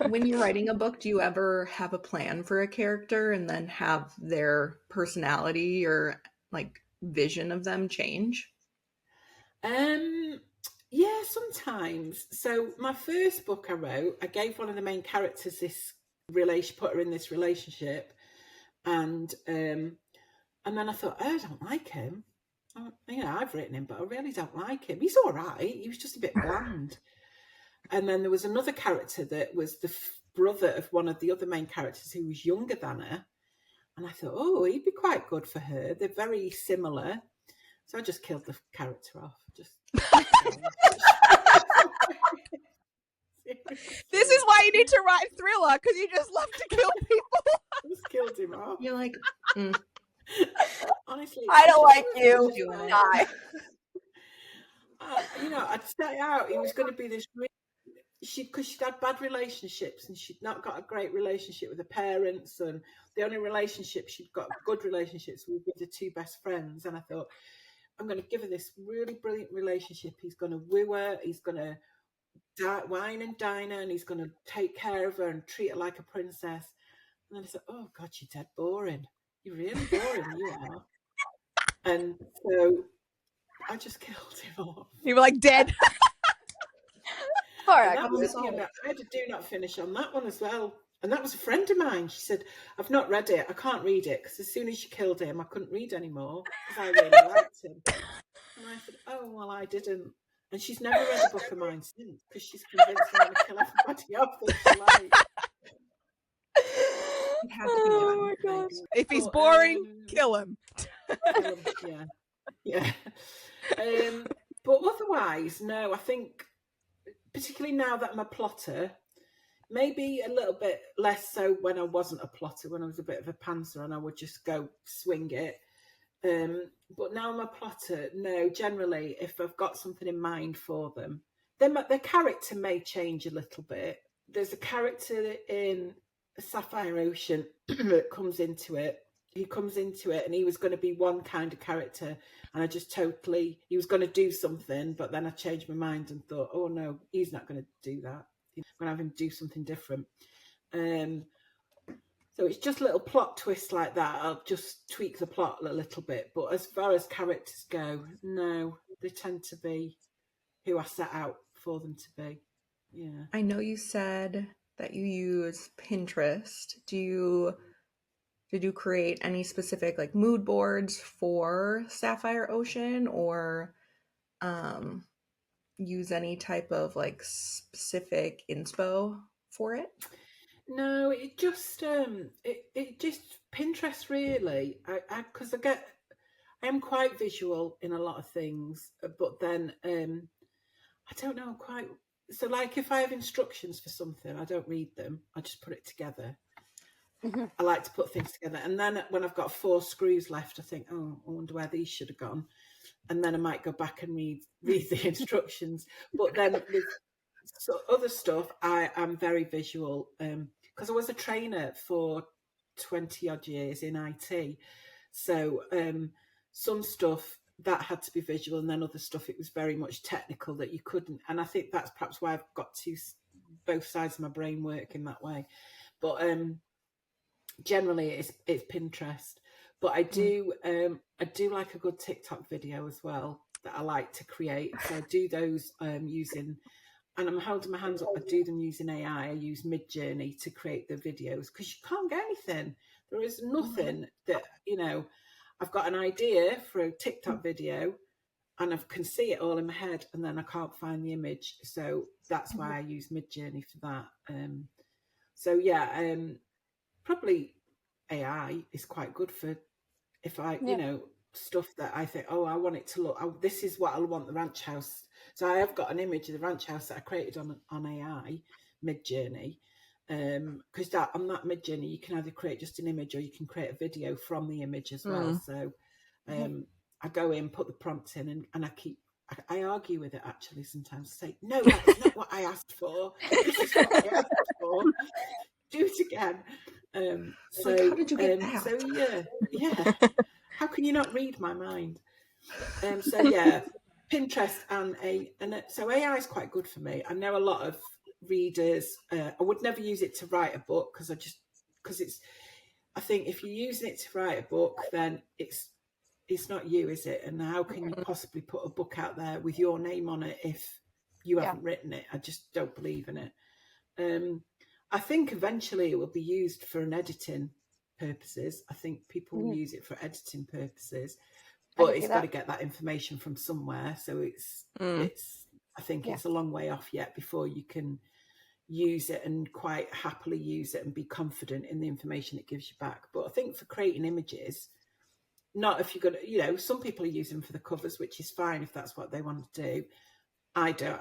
When you're writing a book, do you ever have a plan for a character and then have their personality or like vision of them change? Yeah, sometimes. So my first book I wrote, I gave one of the main characters this put her in this relationship, and then I thought, I don't like him. I've written him, but I really don't like him. He's all right. He was just a bit bland. And then there was another character that was the brother of one of the other main characters who was younger than her. And I thought, oh, he'd be quite good for her. They're very similar. So I just killed the character off. This is why you need to write thriller, because you just love to kill people. I just killed him off. You're like, honestly, I don't like you. Die. I'd start out. He was going to be this. Because she'd had bad relationships and she'd not got a great relationship with her parents, and the only relationship she'd got good relationships with the two best friends. And I thought, I'm going to give her this really brilliant relationship. He's going to woo her. He's going to wine and dine her, and he's going to take care of her and treat her like a princess. And then I said, oh God, you're dead boring. You're really boring, you are. And so I just killed him off. You were like dead. All right, I had to do not finish on that one as well. And that was a friend of mine. She said, I've not read it. I can't read it because as soon as you killed him, I couldn't read anymore because I really liked him. And I said, oh, well, I didn't. And she's never read a book of mine since because she's convinced I'm going to kill everybody off that she likes. Oh my gosh. If he's boring, kill him. Yeah. But otherwise, no, I think particularly now that I'm a plotter, maybe a little bit less so when I wasn't a plotter, when I was a bit of a pantser and I would just go swing it. But now I'm a plotter, no, generally, if I've got something in mind for them, then their character may change a little bit. There's a character in Sapphire Ocean that comes into it. He comes into it and he was going to be one kind of character, and he was going to do something, but then I changed my mind and thought, oh no, he's not going to do that. I'm going to have him do something different. So it's just little plot twists like that. I'll just tweak the plot a little bit. But as far as characters go, no, they tend to be who I set out for them to be. Yeah. I know you said that you use Pinterest. Did you create any specific like mood boards for Sapphire Ocean, or use any type of like specific inspo for it? No, it just it just Pinterest really. I am quite visual in a lot of things, but then I don't know quite. So like if I have instructions for something, I don't read them. I just put it together. Mm-hmm. I like to put things together, and then when I've got 4 screws left, I think, oh, I wonder where these should have gone, and then I might go back and read the instructions. But then with other stuff, I am very visual because I was a trainer for 20 odd years in IT. So some stuff that had to be visual, and then other stuff it was very much technical that you couldn't. And I think that's perhaps why I've got both sides of my brain work in that way. But generally it's Pinterest. But I do like a good TikTok video as well that I like to create. So I do those using, and I'm holding my hands up, I do them using AI. I use Midjourney to create the videos because you can't get anything. There is nothing that, I've got an idea for a TikTok video and I can see it all in my head and then I can't find the image. So that's why I use Midjourney for that. Probably AI is quite good for if I, stuff that I think, oh, I want it to look, this is what I want the ranch house. So I have got an image of the ranch house that I created on AI, Midjourney, because on that Midjourney you can either create just an image or you can create a video from the image as well. So I go in, put the prompt in, and I argue with it actually sometimes. Say, no, that's not what I asked for. This is what I asked for. Do it again. So how did you get that? So yeah. How can you not read my mind? So yeah, Pinterest so AI is quite good for me. I know a lot of readers. I would never use it to write a book because I think if you're using it to write a book, then it's not you, is it? And how can you possibly put a book out there with your name on it if you haven't written it? I just don't believe in it. I think eventually it will be used for an editing purposes. I think people will use it for editing purposes, but it's got to get that information from somewhere. So it's I think it's a long way off yet before you can use it and quite happily use it and be confident in the information it gives you back. But I think for creating images, not if you're going to, some people are using them for the covers, which is fine if that's what they want to do. I don't.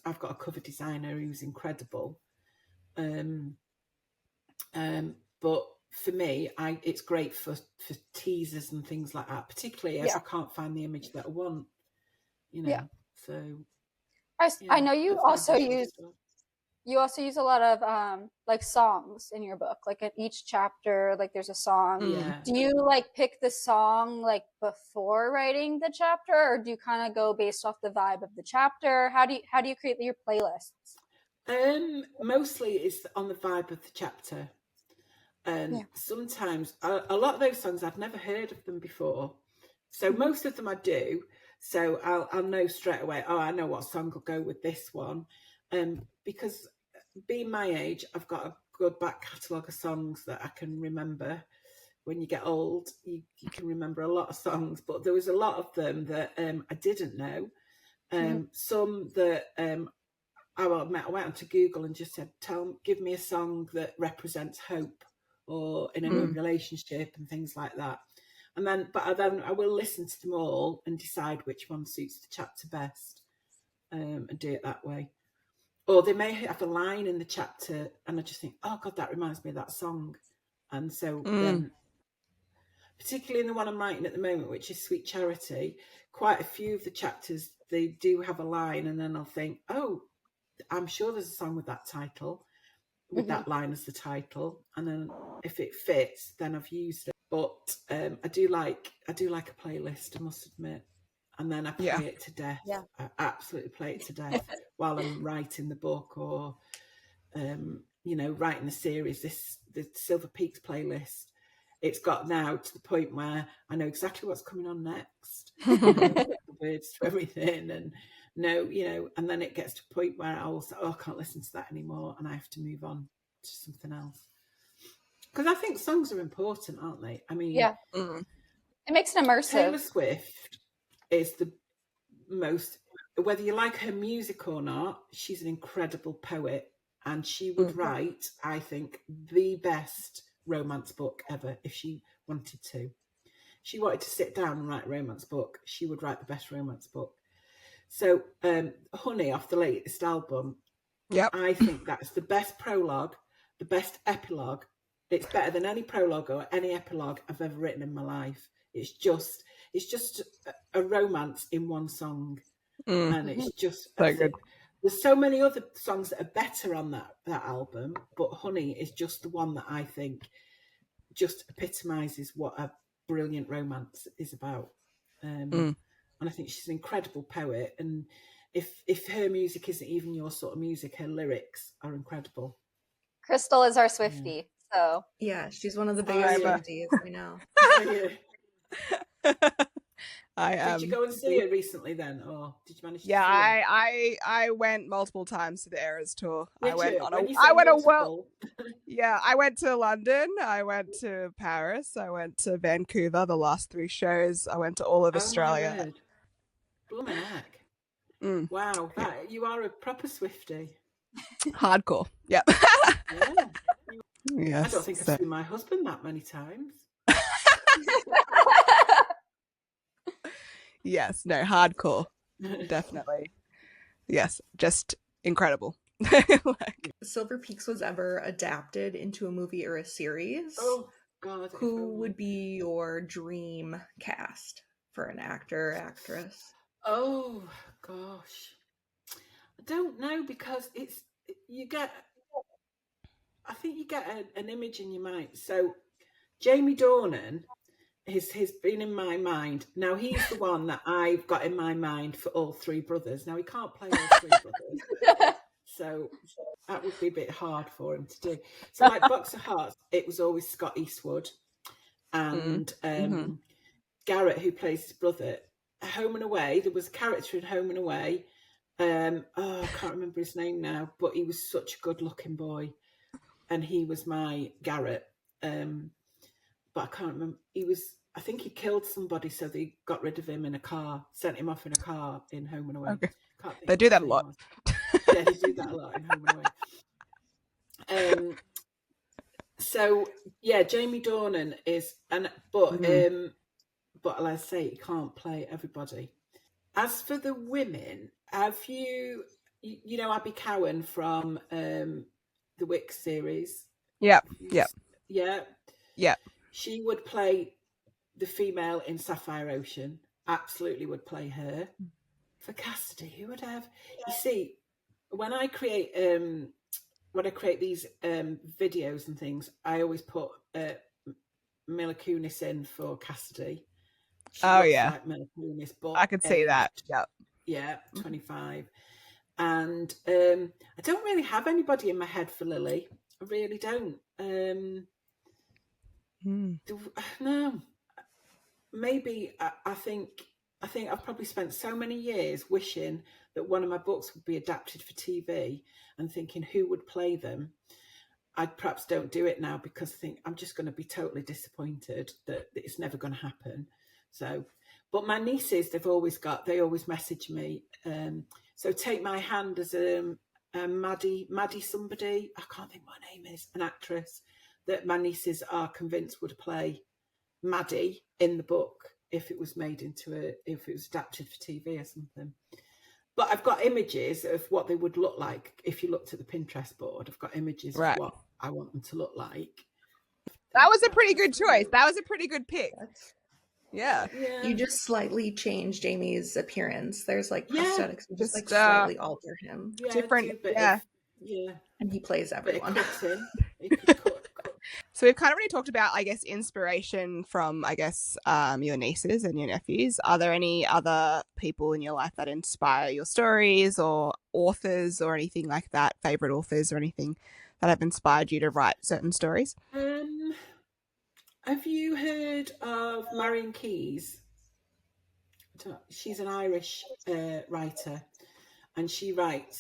I've got a cover designer who's incredible. But for me, it's great for teasers and things like that, particularly if I can't find the image that I want, so I know you also use a lot of like songs in your book, like at each chapter, like there's a song. Do you like pick the song like before writing the chapter, or do you kind of go based off the vibe of the chapter? How do you create your playlists? Mostly it's on the vibe of the chapter, and sometimes a lot of those songs I've never heard of them before, so most of them I do. So I'll know straight away. Oh, I know what song will go with this one, because being my age, I've got a good back catalogue of songs that I can remember. When you get old, you can remember a lot of songs, but there was a lot of them that I didn't know. Some that I went onto Google and just said, give me a song that represents hope or in a new relationship and things like that. And then I will listen to them all and decide which one suits the chapter best, and do it that way. Or they may have a line in the chapter and I just think, oh God, that reminds me of that song. And so then, particularly in the one I'm writing at the moment, which is Sweet Charity, quite a few of the chapters, they do have a line, and then I'll think, oh, I'm sure there's a song with that title, with that line as the title, and then if it fits, then I've used it. But I do like a playlist, I must admit, and then I play it to death. I absolutely play it to death while I'm writing the book, or writing the series. The Silver Peaks playlist, it's got now to the point where I know exactly what's coming on next. The words to everything, and and then it gets to a point where I'll say, oh, I can't listen to that anymore, and I have to move on to something else. Because I think songs are important, aren't they? I mean, it makes it immersive. Taylor Swift is the most, whether you like her music or not, she's an incredible poet, and she would write, I think, the best romance book ever if she wanted to. She wanted to sit down and write a romance book, she would write the best romance book. So Honey, off the latest album, I think that's the best prologue, the best epilogue. It's better than any prologue or any epilogue I've ever written in my life. It's just a romance in one song, and it's just so good. There's so many other songs that are better on that album, but Honey is just the one that I think just epitomises what a brilliant romance is about. And I think she's an incredible poet, and if her music isn't even your sort of music, her lyrics are incredible. Krystel is our Swiftie, so yeah, she's one of the biggest Swifties we know. Did you go and see her recently then, or did you manage to see her? I went multiple times to the Eras tour. I went to London, I went to Paris, I went to Vancouver, the last 3 shows. I went to all of Australia. Blooming heck. Wow, you are a proper Swiftie. Hardcore. Yep. Yes, I don't think I've seen my husband that many times. Yes, no, hardcore. Definitely. Yes, just incredible. Like, Silver Peaks was ever adapted into a movie or a series, oh God, who would be your dream cast for an actor or actress? Oh gosh, I don't know, because I think you get an image in your mind. So Jamie Dornan has been in my mind. Now he's the one that I've got in my mind for all three brothers. Now he can't play all three brothers, so that would be a bit hard for him to do. So like Box of Hearts, it was always Scott Eastwood and Garrett, who plays his brother. Home and Away, there was a character in Home and Away. I can't remember his name now, but he was such a good-looking boy, and he was my Garrett. But I can't remember. I think he killed somebody, so they got rid of him in a car, sent him off in a car in Home and Away. Okay. They do that a lot. Yeah, they do that a lot in Home and Away. So yeah, Jamie Dornan is, but like I say, he can't play everybody. As for the women, have you know Abby Cowan from the Wick series? Yeah. She would play the female in Sapphire Ocean. Absolutely would play her. For Cassidy, who would have? You see, when I create these videos and things, I always put Mila Kunis in for Cassidy. She looks like Mila Kunis, but I could see that. Yeah, 25. And I don't really have anybody in my head for Lily. I really don't. No. Maybe I think I've probably spent so many years wishing that one of my books would be adapted for TV and thinking who would play them. I perhaps don't do it now because I think I'm just going to be totally disappointed that it's never going to happen. So, but my nieces, they always message me. So Take My Hand as Maddie somebody, I can't think what her name is, an actress that my nieces are convinced would play Maddie in the book if it was adapted for TV or something. But I've got images of what they would look like if you looked at the Pinterest board. I've got images of what I want them to look like. That was a pretty good choice. That was a pretty good pick. Yeah. You just slightly change Jamie's appearance. There's like prosthetics. You just like slightly alter him. Yeah, different. And he plays everyone. So we've kind of already talked about, I guess, inspiration from, I guess, your nieces and your nephews. Are there any other people in your life that inspire your stories, or authors or anything like that, favorite authors or anything that have inspired you to write certain stories? Have you heard of Marion Keyes? She's an Irish writer, and she wrote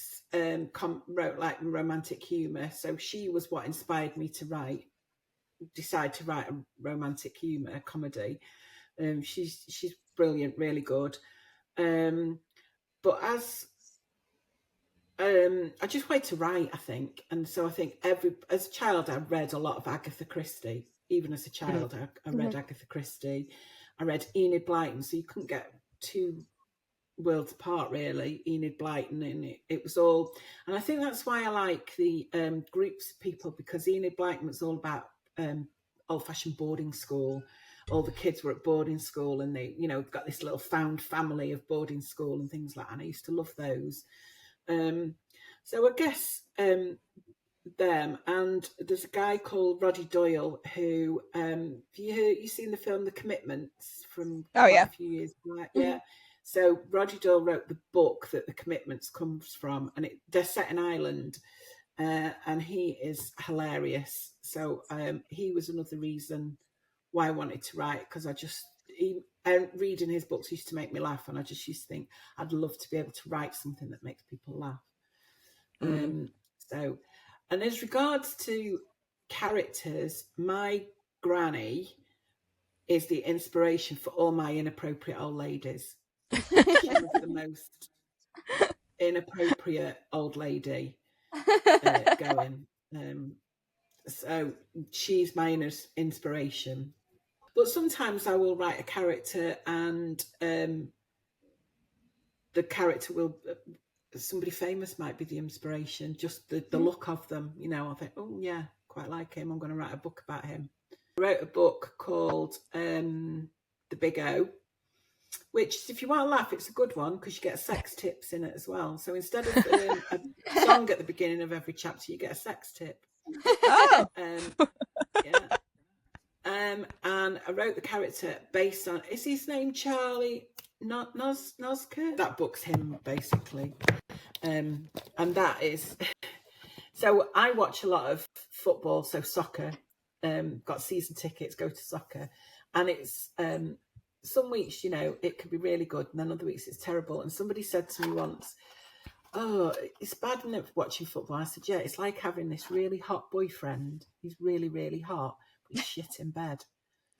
like romantic humour. So she was what inspired me to decide to write a romantic humour comedy. She's brilliant, really good. But as I just wait to write, I think, and so I think as a child I read a lot of Agatha Christie. Even as a child, I read Agatha Christie. I read Enid Blyton, so you couldn't get two worlds apart, really. Enid Blyton, and it was all, and I think that's why I like the groups of people, because Enid Blyton was all about old-fashioned boarding school. All the kids were at boarding school, and they, got this little found family of boarding school and things like that. And I used to love those. So I guess them, and there's a guy called Roddy Doyle who you seen the film The Commitments from a few years back? Yeah. So Roddy Doyle wrote the book that The Commitments comes from, and they're set in Ireland, and he is hilarious. So he was another reason why I wanted to write, because reading his books used to make me laugh, and I just used to think I'd love to be able to write something that makes people laugh. So, and as regards to characters, my granny is the inspiration for all my inappropriate old ladies. She was the most inappropriate old lady going. So she's my inspiration. But sometimes I will write a character, and the character will somebody famous might be the inspiration, just the look of them, you know. I think, oh yeah, quite like him, I'm going to write a book about him. I wrote a book called The Big O, which, if you want to laugh, it's a good one because you get sex tips in it as well. So instead of a song at the beginning of every chapter, you get a sex tip. Oh. Yeah. And I wrote the character based on, is his name Charlie Noska? That book's him, basically. And that is, so I watch a lot of football, so soccer, got season tickets, go to soccer, and it's some weeks, you know, it can be really good, and then other weeks it's terrible. And somebody said to me once, oh, it's bad enough watching football. I said, yeah, it's like having this really hot boyfriend. He's really, really hot, but he's shit in bed.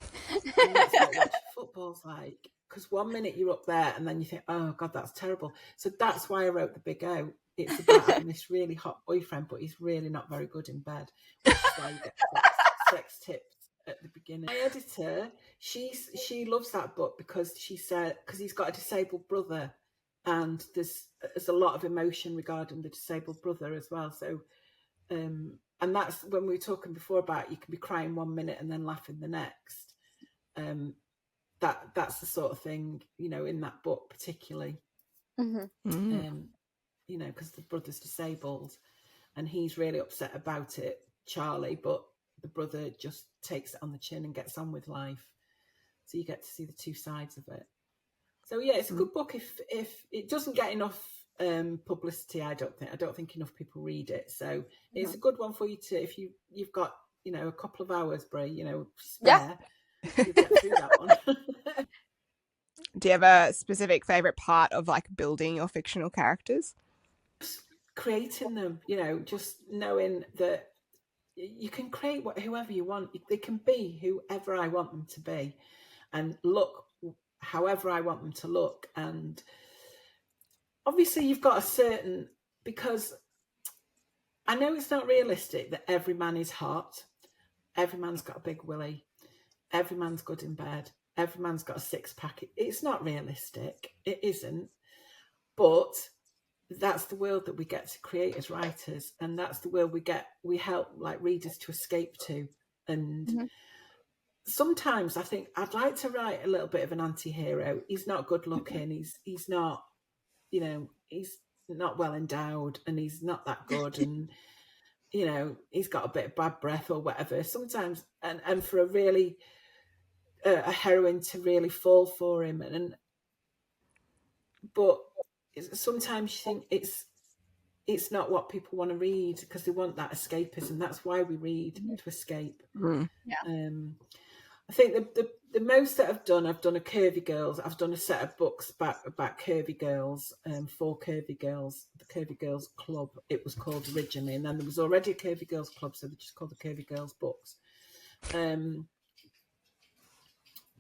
And that's what watching football's like. Because one minute you're up there and then you think, oh God, that's terrible. So that's why I wrote The Big O. It's about having this really hot boyfriend, but he's really not very good in bed. Which is why you get sex tips at the beginning. My editor, she loves that book because she said, because he's got a disabled brother, and there's a lot of emotion regarding the disabled brother as well. So, and that's when we were talking before about you can be crying one minute and then laughing the next. That's the sort of thing, you know, in that book particularly. Mm-hmm. You know, because the brother's disabled and he's really upset about it, Charlie, but the brother just takes it on the chin and gets on with life. So you get to see the two sides of it. So yeah, it's a good book. If it doesn't get enough publicity, I don't think enough people read it. So it's a good one for you to, if you've got, you know, a couple of hours, Brie, you know, spare, you'll get through that one. Do you have a specific favorite part of like building your fictional characters? Creating them, you know, just knowing that you can create whoever you want. They can be whoever I want them to be and look however I want them to look. And obviously you've got a certain, because I know it's not realistic that every man is hot, every man's got a big willy, every man's good in bed, every man's got a six-pack. It's not realistic. It isn't. But that's the world that we get to create as writers, and that's the world we help like readers to escape to. And sometimes I think I'd like to write a little bit of an anti-hero. He's not good looking, he's not, you know, he's not well endowed, and he's not that good, and you know, he's got a bit of bad breath or whatever sometimes, and for a really a heroine to really fall for him, but sometimes you think it's not what people want to read because they want that escapism. That's why we read, to escape. I think the most that I've done a Curvy Girls. I've done a set of books about Curvy Girls, for Curvy Girls, the Curvy Girls Club it was called originally, and then there was already a Curvy Girls Club, so they just called the Curvy Girls books.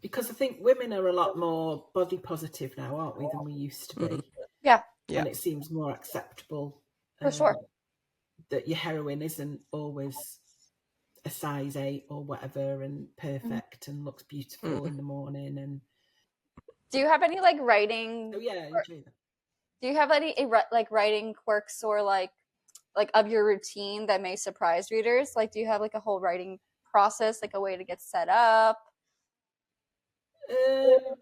Because I think women are a lot more body positive now, aren't we, than we used to be? Yeah. And it seems more acceptable. For sure. That your heroine isn't always a size 8 or whatever and perfect and looks beautiful in the morning. And do you have any like writing? Oh yeah, I enjoy that. Do you have any like writing quirks or like of your routine that may surprise readers? Like, do you have like a whole writing process, like a way to get set up?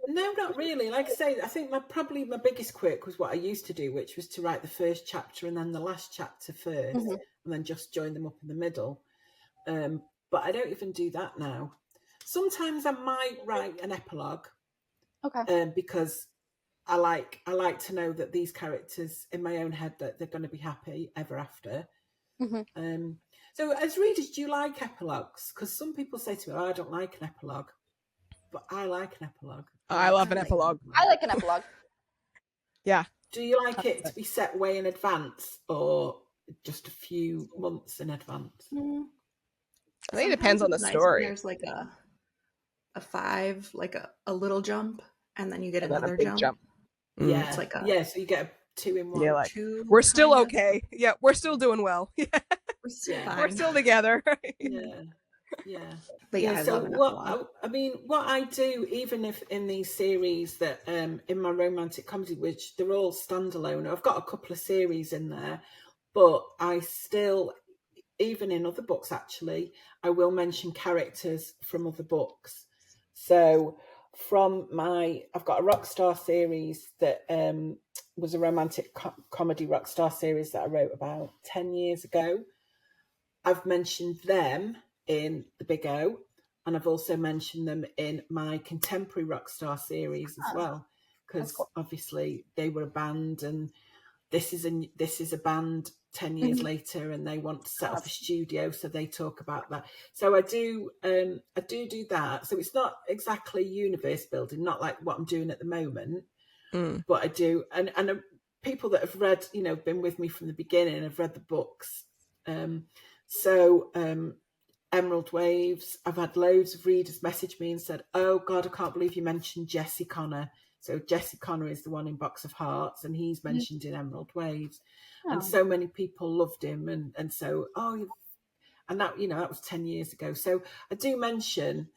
No, not really. Like I say, I think probably my biggest quirk was what I used to do, which was to write the first chapter and then the last chapter first, and then just join them up in the middle. But I don't even do that now. Sometimes I might write an epilogue, because I like to know that these characters in my own head that they're going to be happy ever after. So as readers, do you like epilogues? Because some people say to me, "Oh, I don't like an epilogue." But I like an epilogue. I love an epilogue. I like an epilogue. Yeah. Do you like it to be set way in advance or just a few months in advance? I think it depends on the story. There's like a 5, like a little jump, and then you get another jump. Yeah, it's like so you get a 2 in 1. Yeah, like, we're still okay. Yeah, we're still doing well. Yeah, we're still we're still together. Yeah. Yeah. But yeah, I so love what I do, even if in these series that in my romantic comedy, which they're all standalone, I've got a couple of series in there, but I still, even in other books actually, I will mention characters from other books. So I've got a Rockstar series that was a romantic comedy Rockstar series that I wrote about 10 years ago. I've mentioned them in the Big O, and I've also mentioned them in my contemporary Rockstar series as well, because obviously they were a band, and this is a band 10 years later, and they want to set up a studio, so they talk about that. So I do that. So it's not exactly universe building, not like what I'm doing at the moment, but I do, and people that have read, been with me from the beginning, have read the books. Emerald Waves, I've had loads of readers message me and said, oh God, I can't believe you mentioned Jesse Connor. So Jesse Connor is the one in Box of Hearts, and he's mentioned in Emerald Waves. And so many people loved him, and so and that that was 10 years ago. So I do mention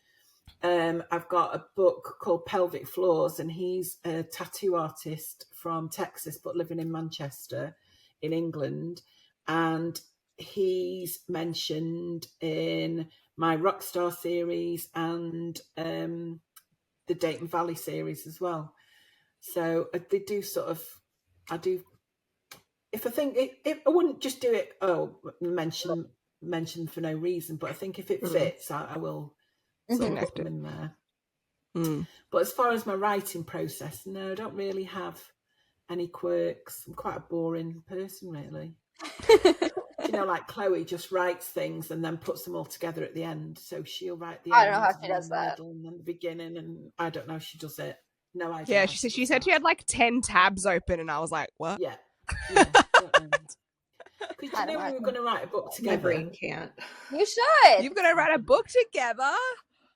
I've got a book called Pelvic Floors, and he's a tattoo artist from Texas but living in Manchester in England, and he's mentioned in my Rockstar series and the Dayton Valley series as well. So they do I do, if I think I wouldn't just do it, mention for no reason, but I think if it fits, I will sort of put them in there. But as far as my writing process, no, I don't really have any quirks. I'm quite a boring person, really. Like Chloe just writes things and then puts them all together at the end. So she'll write the end. I don't know how she does that. And then the beginning, and I don't know if she does it. No idea. Yeah, she said she had like 10 tabs open, and I was like, what? Yeah. Because we were going to write a book together. My brain can't. You should. You're going to write a book together?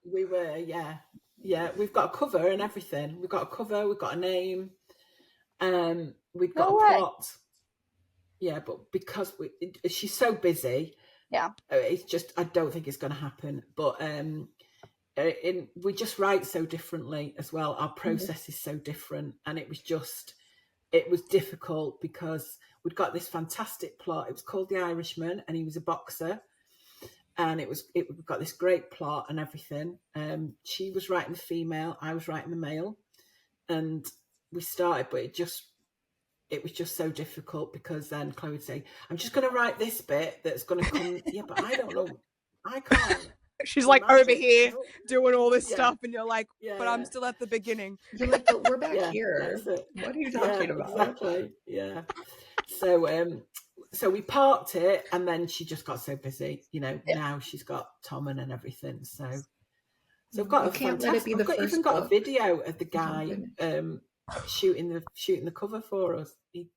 We were, yeah. Yeah, we've got a cover and everything. We've got a cover, we've got a name, we've got a plot. Yeah, but because she's so busy, it's just, I don't think it's going to happen. But we just write so differently as well. Our process is so different, and it was difficult because we'd got this fantastic plot. It was called The Irishman, and he was a boxer, and we've got this great plot and everything. She was writing the female, I was writing the male, and we started, but it was just so difficult, because then Chloe would say, I'm just going to write this bit that's going to come. Yeah, but I don't know. I can't. She's like over here doing all this stuff, and you're like, but I'm still at the beginning. You're like, but we're back here. What are you talking about? Exactly. Yeah. So we parked it, and then she just got so busy. Now she's got Tommen and everything. So I've got even got a video of the guy shooting the cover for us. He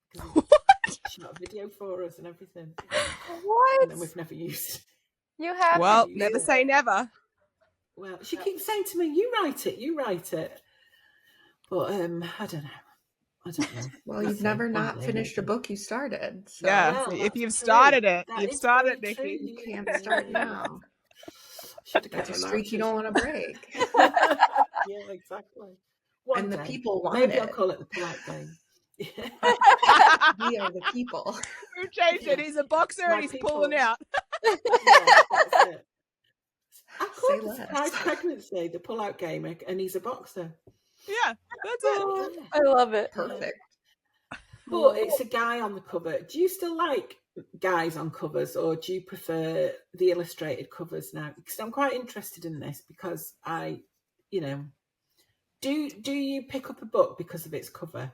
shot a video for us and everything. What? And then we've never used. You have. Well, never say never. Well, she keeps saying to me, "You write it." But I don't know. Well, you've never not finished a book you started. So. Yeah, if you've started it, you've started, Nikki. You can't start now. That's a streak you don't want to break. Yeah, exactly. And the people want Maybe it. I'll call it the polite game. We are the people. We've changed it. He's a boxer and he's pulling out. Yeah, that's it. I called the surprise pregnancy the pull-out game, and he's a boxer. Yeah, that's it. I love it. Perfect. But it's a guy on the cover. Do you still like guys on covers, or do you prefer the illustrated covers now? Because I'm quite interested in this, because do you pick up a book because of its cover?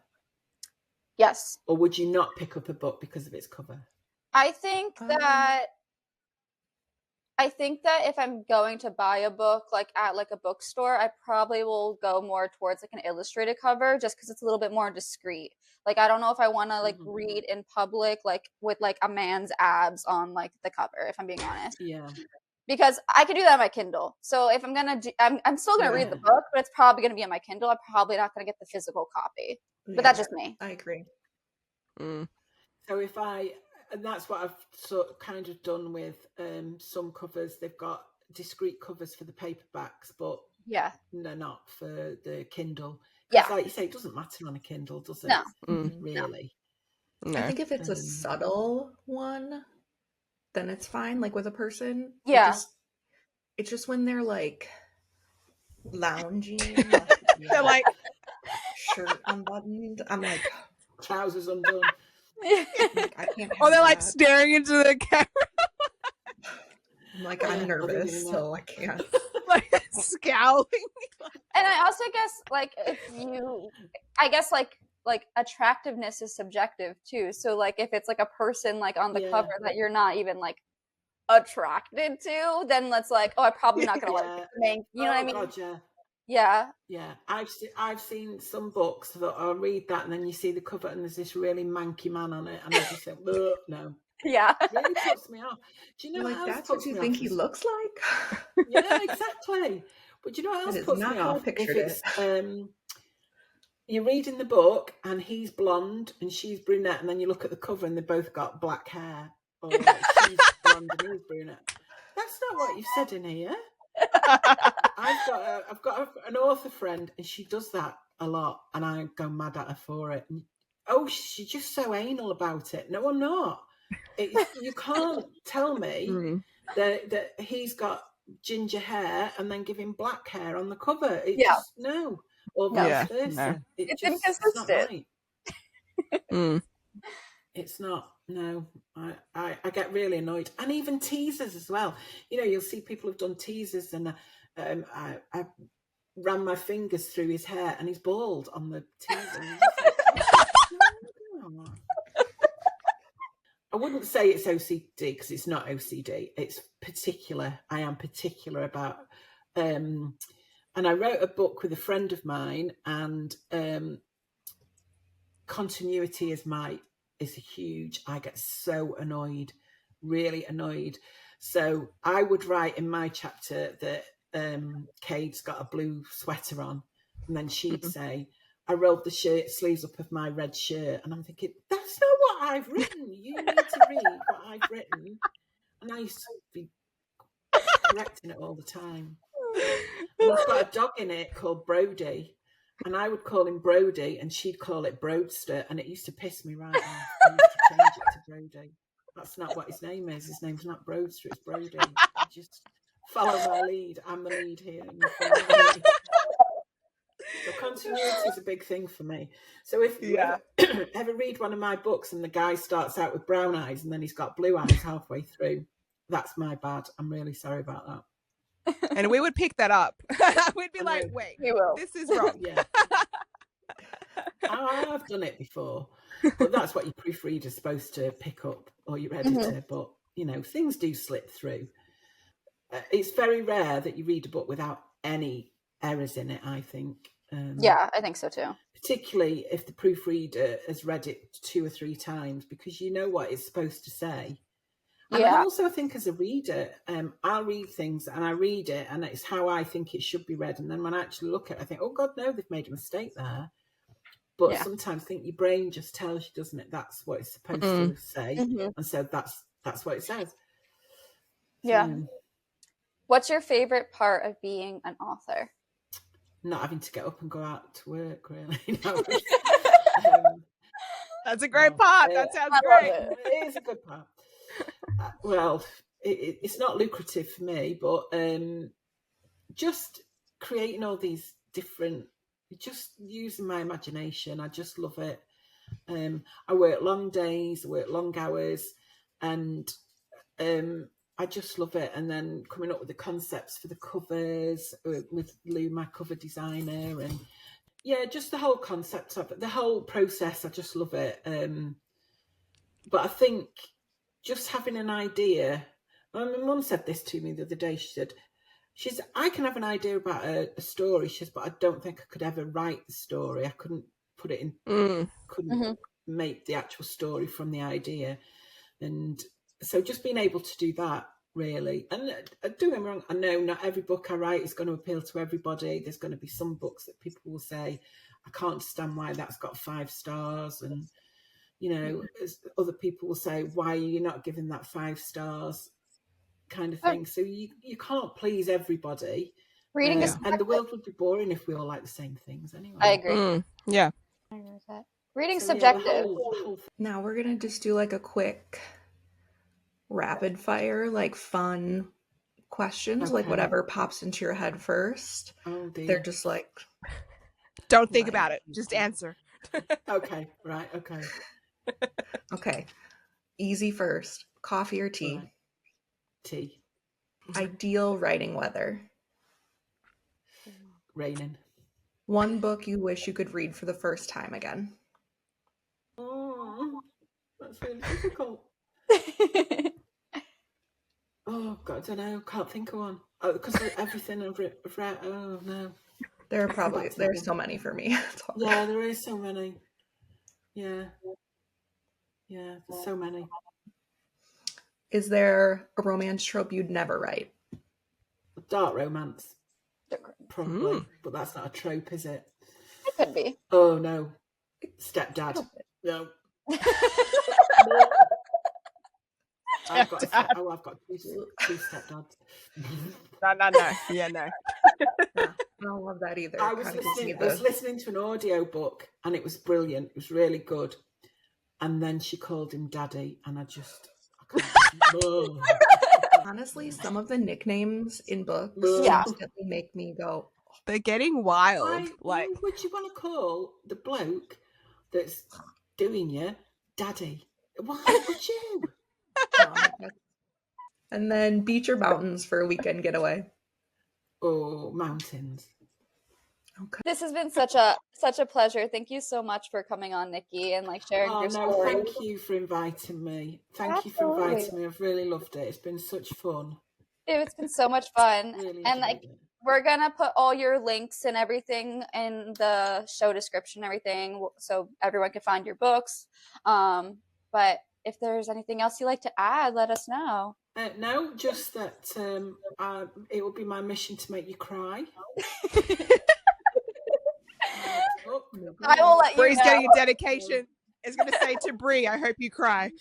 Yes. Or would you not pick up a book because of its cover? I think that if I'm going to buy a book at a bookstore, I probably will go more towards an illustrated cover, just because it's a little bit more discreet. I don't know if I want to read in public with a man's abs on the cover, if I'm being honest. Yeah. Because I can do that on my Kindle. So if I'm gonna I'm still gonna read the book, but it's probably gonna be on my Kindle. I'm probably not gonna get the physical copy. But that's just me. I agree. So and that's what I've kind of done with some covers. They've got discrete covers for the paperbacks, but yeah, they're not for the Kindle. yeah. Because like you say, it doesn't matter on a Kindle, does it? No. Really. No. I think if it's a subtle one, then it's fine. Like with a person, Yeah. It's just when they're like lounging, They're like shirt unbuttoned. I'm like, trousers undone. I can't. Or they're like staring into the camera. I'm like, I'm nervous, so I can't. Like scowling. And I also guess like like attractiveness is subjective too. So like if it's like a person like on the cover that you're not even like attracted to, then that's like, oh, I'm probably not gonna like the main, you know what I mean? God, yeah. I've seen some books that I'll read that and then you see the cover and there's this really manky man on it and I just think, no. Yeah. It really puts me off. Do you know like what that's what you think he looks like? Yeah, exactly. But do you know what else puts me off? If it's you're reading the book and he's blonde and she's brunette, and then you look at the cover and they both got black hair, or like she's blonde and he's brunette. That's not what you've said in here. I've got an author friend and she does that a lot, and I go mad at her for it. And, she's just so anal about it. No, I'm not. You can't tell me that he's got ginger hair and then give him black hair on the cover. Just, no. Or vice versa. No. It's inconsistent. It's not right. It's not. No. I get really annoyed. And even teasers as well. You know, you'll see people have done teasers and I ran my fingers through his hair and he's bald on the teaser. I wouldn't say it's OCD because it's not OCD. It's particular. I am particular about, and I wrote a book with a friend of mine, and continuity is huge. I get so annoyed, really annoyed. So I would write in my chapter that Cade's got a blue sweater on, and then she'd say, I rolled the sleeves up of my red shirt, and I'm thinking, that's not what I've written. You need to read what I've written. And I used to be correcting it all the time. And I've got a dog in it called Brody, and I would call him Brody, and she'd call it Broadster, and it used to piss me right off. I used to change it to Brody. That's not what his name is. His name's not Broadster, it's Brody. Just follow my lead. I'm the lead here. So continuity is a big thing for me. So if you ever read one of my books and the guy starts out with brown eyes and then he's got blue eyes halfway through, that's my bad. I'm really sorry about that. And we would pick that up. We'd be like, wait, this is wrong. Yeah. I've done it before, but that's what your proofreader's supposed to pick up, or your editor. But, you know, things do slip through. It's very rare that you read a book without any errors in it, I think. I think so too. Particularly if the proofreader has read it 2 or 3 times, because you know what it's supposed to say. And I also think as a reader, I'll read things and I read it and it's how I think it should be read. And then when I actually look at it, I think, oh God, no, they've made a mistake there. But sometimes I think your brain just tells you, doesn't it? That's what it's supposed to say. And so that's what it says. Yeah. What's your favorite part of being an author? Not having to get up and go out to work, really. That's a great part. That sounds great. It is a good part. Well, it's not lucrative for me, but just creating all these different, just using my imagination. I just love it. I work long days, I work long hours, and I just love it. And then coming up with the concepts for the covers with Lou, my cover designer, and just the whole concept of it, the whole process. I just love it. But I think just having an idea. My mum said this to me the other day. She said, I can have an idea about a story. She says, but I don't think I could ever write the story. I couldn't put it in, couldn't make the actual story from the idea. And so just being able to do that, really. And don't get me wrong, I know not every book I write is going to appeal to everybody. There's going to be some books that people will say, I can't understand why that's got 5 stars. And, you know, other people will say, why are you not giving that 5 stars? kind of thing. So you can't please everybody. Reading is and the world would be boring if we all like the same things anyway. I agree. Yeah. I agree with that. Reading's So, subjective. the whole Now we're gonna just do like a quick rapid fire, like fun questions, like whatever pops into your head first. Oh dear. They're just like, don't think about it, just answer. Okay, right, okay. Easy first. Coffee or tea? Right. Tea. Ideal writing weather? Raining. One book you wish you could read for the first time again? Oh, that's really difficult. Oh God, I don't know. Can't think of one. Oh, because everything I've read. Oh no. There's so many for me. Yeah, there is so many. Yeah, there's so many. Is there a romance trope you'd never write? Dark romance. Probably, but that's not a trope, is it? It could be. Oh no, stepdad. No. I've got two stepdads. No. Yeah, no. I don't love that either. I was listening to an audio book and it was brilliant. It was really good. And then she called him Daddy, and I can't. Honestly, some of the nicknames in books instantly make me go. They're getting wild. Why would you want to call the bloke that's doing you Daddy? Why would you? And then beach or mountains for a weekend getaway? Oh, mountains. Okay. This has been such a pleasure. Thank you so much for coming on, Nikki, and like sharing your story. Thank you for inviting me. Thank you for inviting me. I've really loved it. It's been such fun. It's been so much fun. Really and like we're gonna put all your links and everything in the show description, everything, so everyone can find your books. But if there's anything else you'd like to add, let us know. No, just that it will be my mission to make you cry. I will let you Bree's know. getting a dedication. It's going to say to Bree, I hope you cry.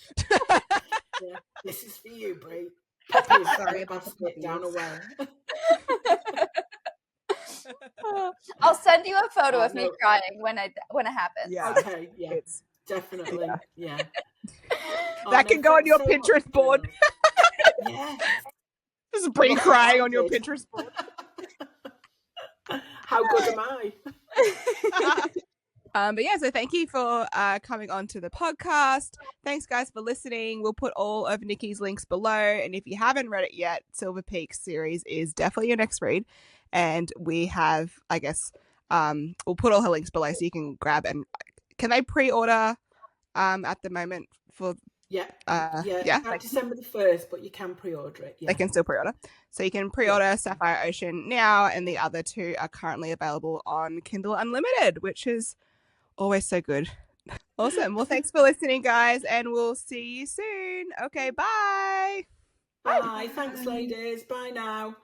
Yeah, this is for you, Bree. Poppy is sorry about it down a well. I'll send you a photo of me crying when it happens. Yeah. Okay, yeah, definitely. Yeah. That can go on your Pinterest board. Yeah. This is Bree crying on your Pinterest board. How good am I? But yeah, so thank you for coming on to the podcast. Thanks, guys, for listening. We'll put all of Nikki's links below. And if you haven't read it yet, Silver Peak series is definitely your next read. And we have, I guess, we'll put all her links below so you can grab and can they pre-order at the moment for December the 1st, but you can pre-order it. They can still pre-order. So you can pre-order Sapphire Ocean now, and the other two are currently available on Kindle Unlimited, which is always so good. Awesome. Well, thanks for listening, guys, and we'll see you soon. Okay, bye. Bye. Thanks, ladies. Bye now.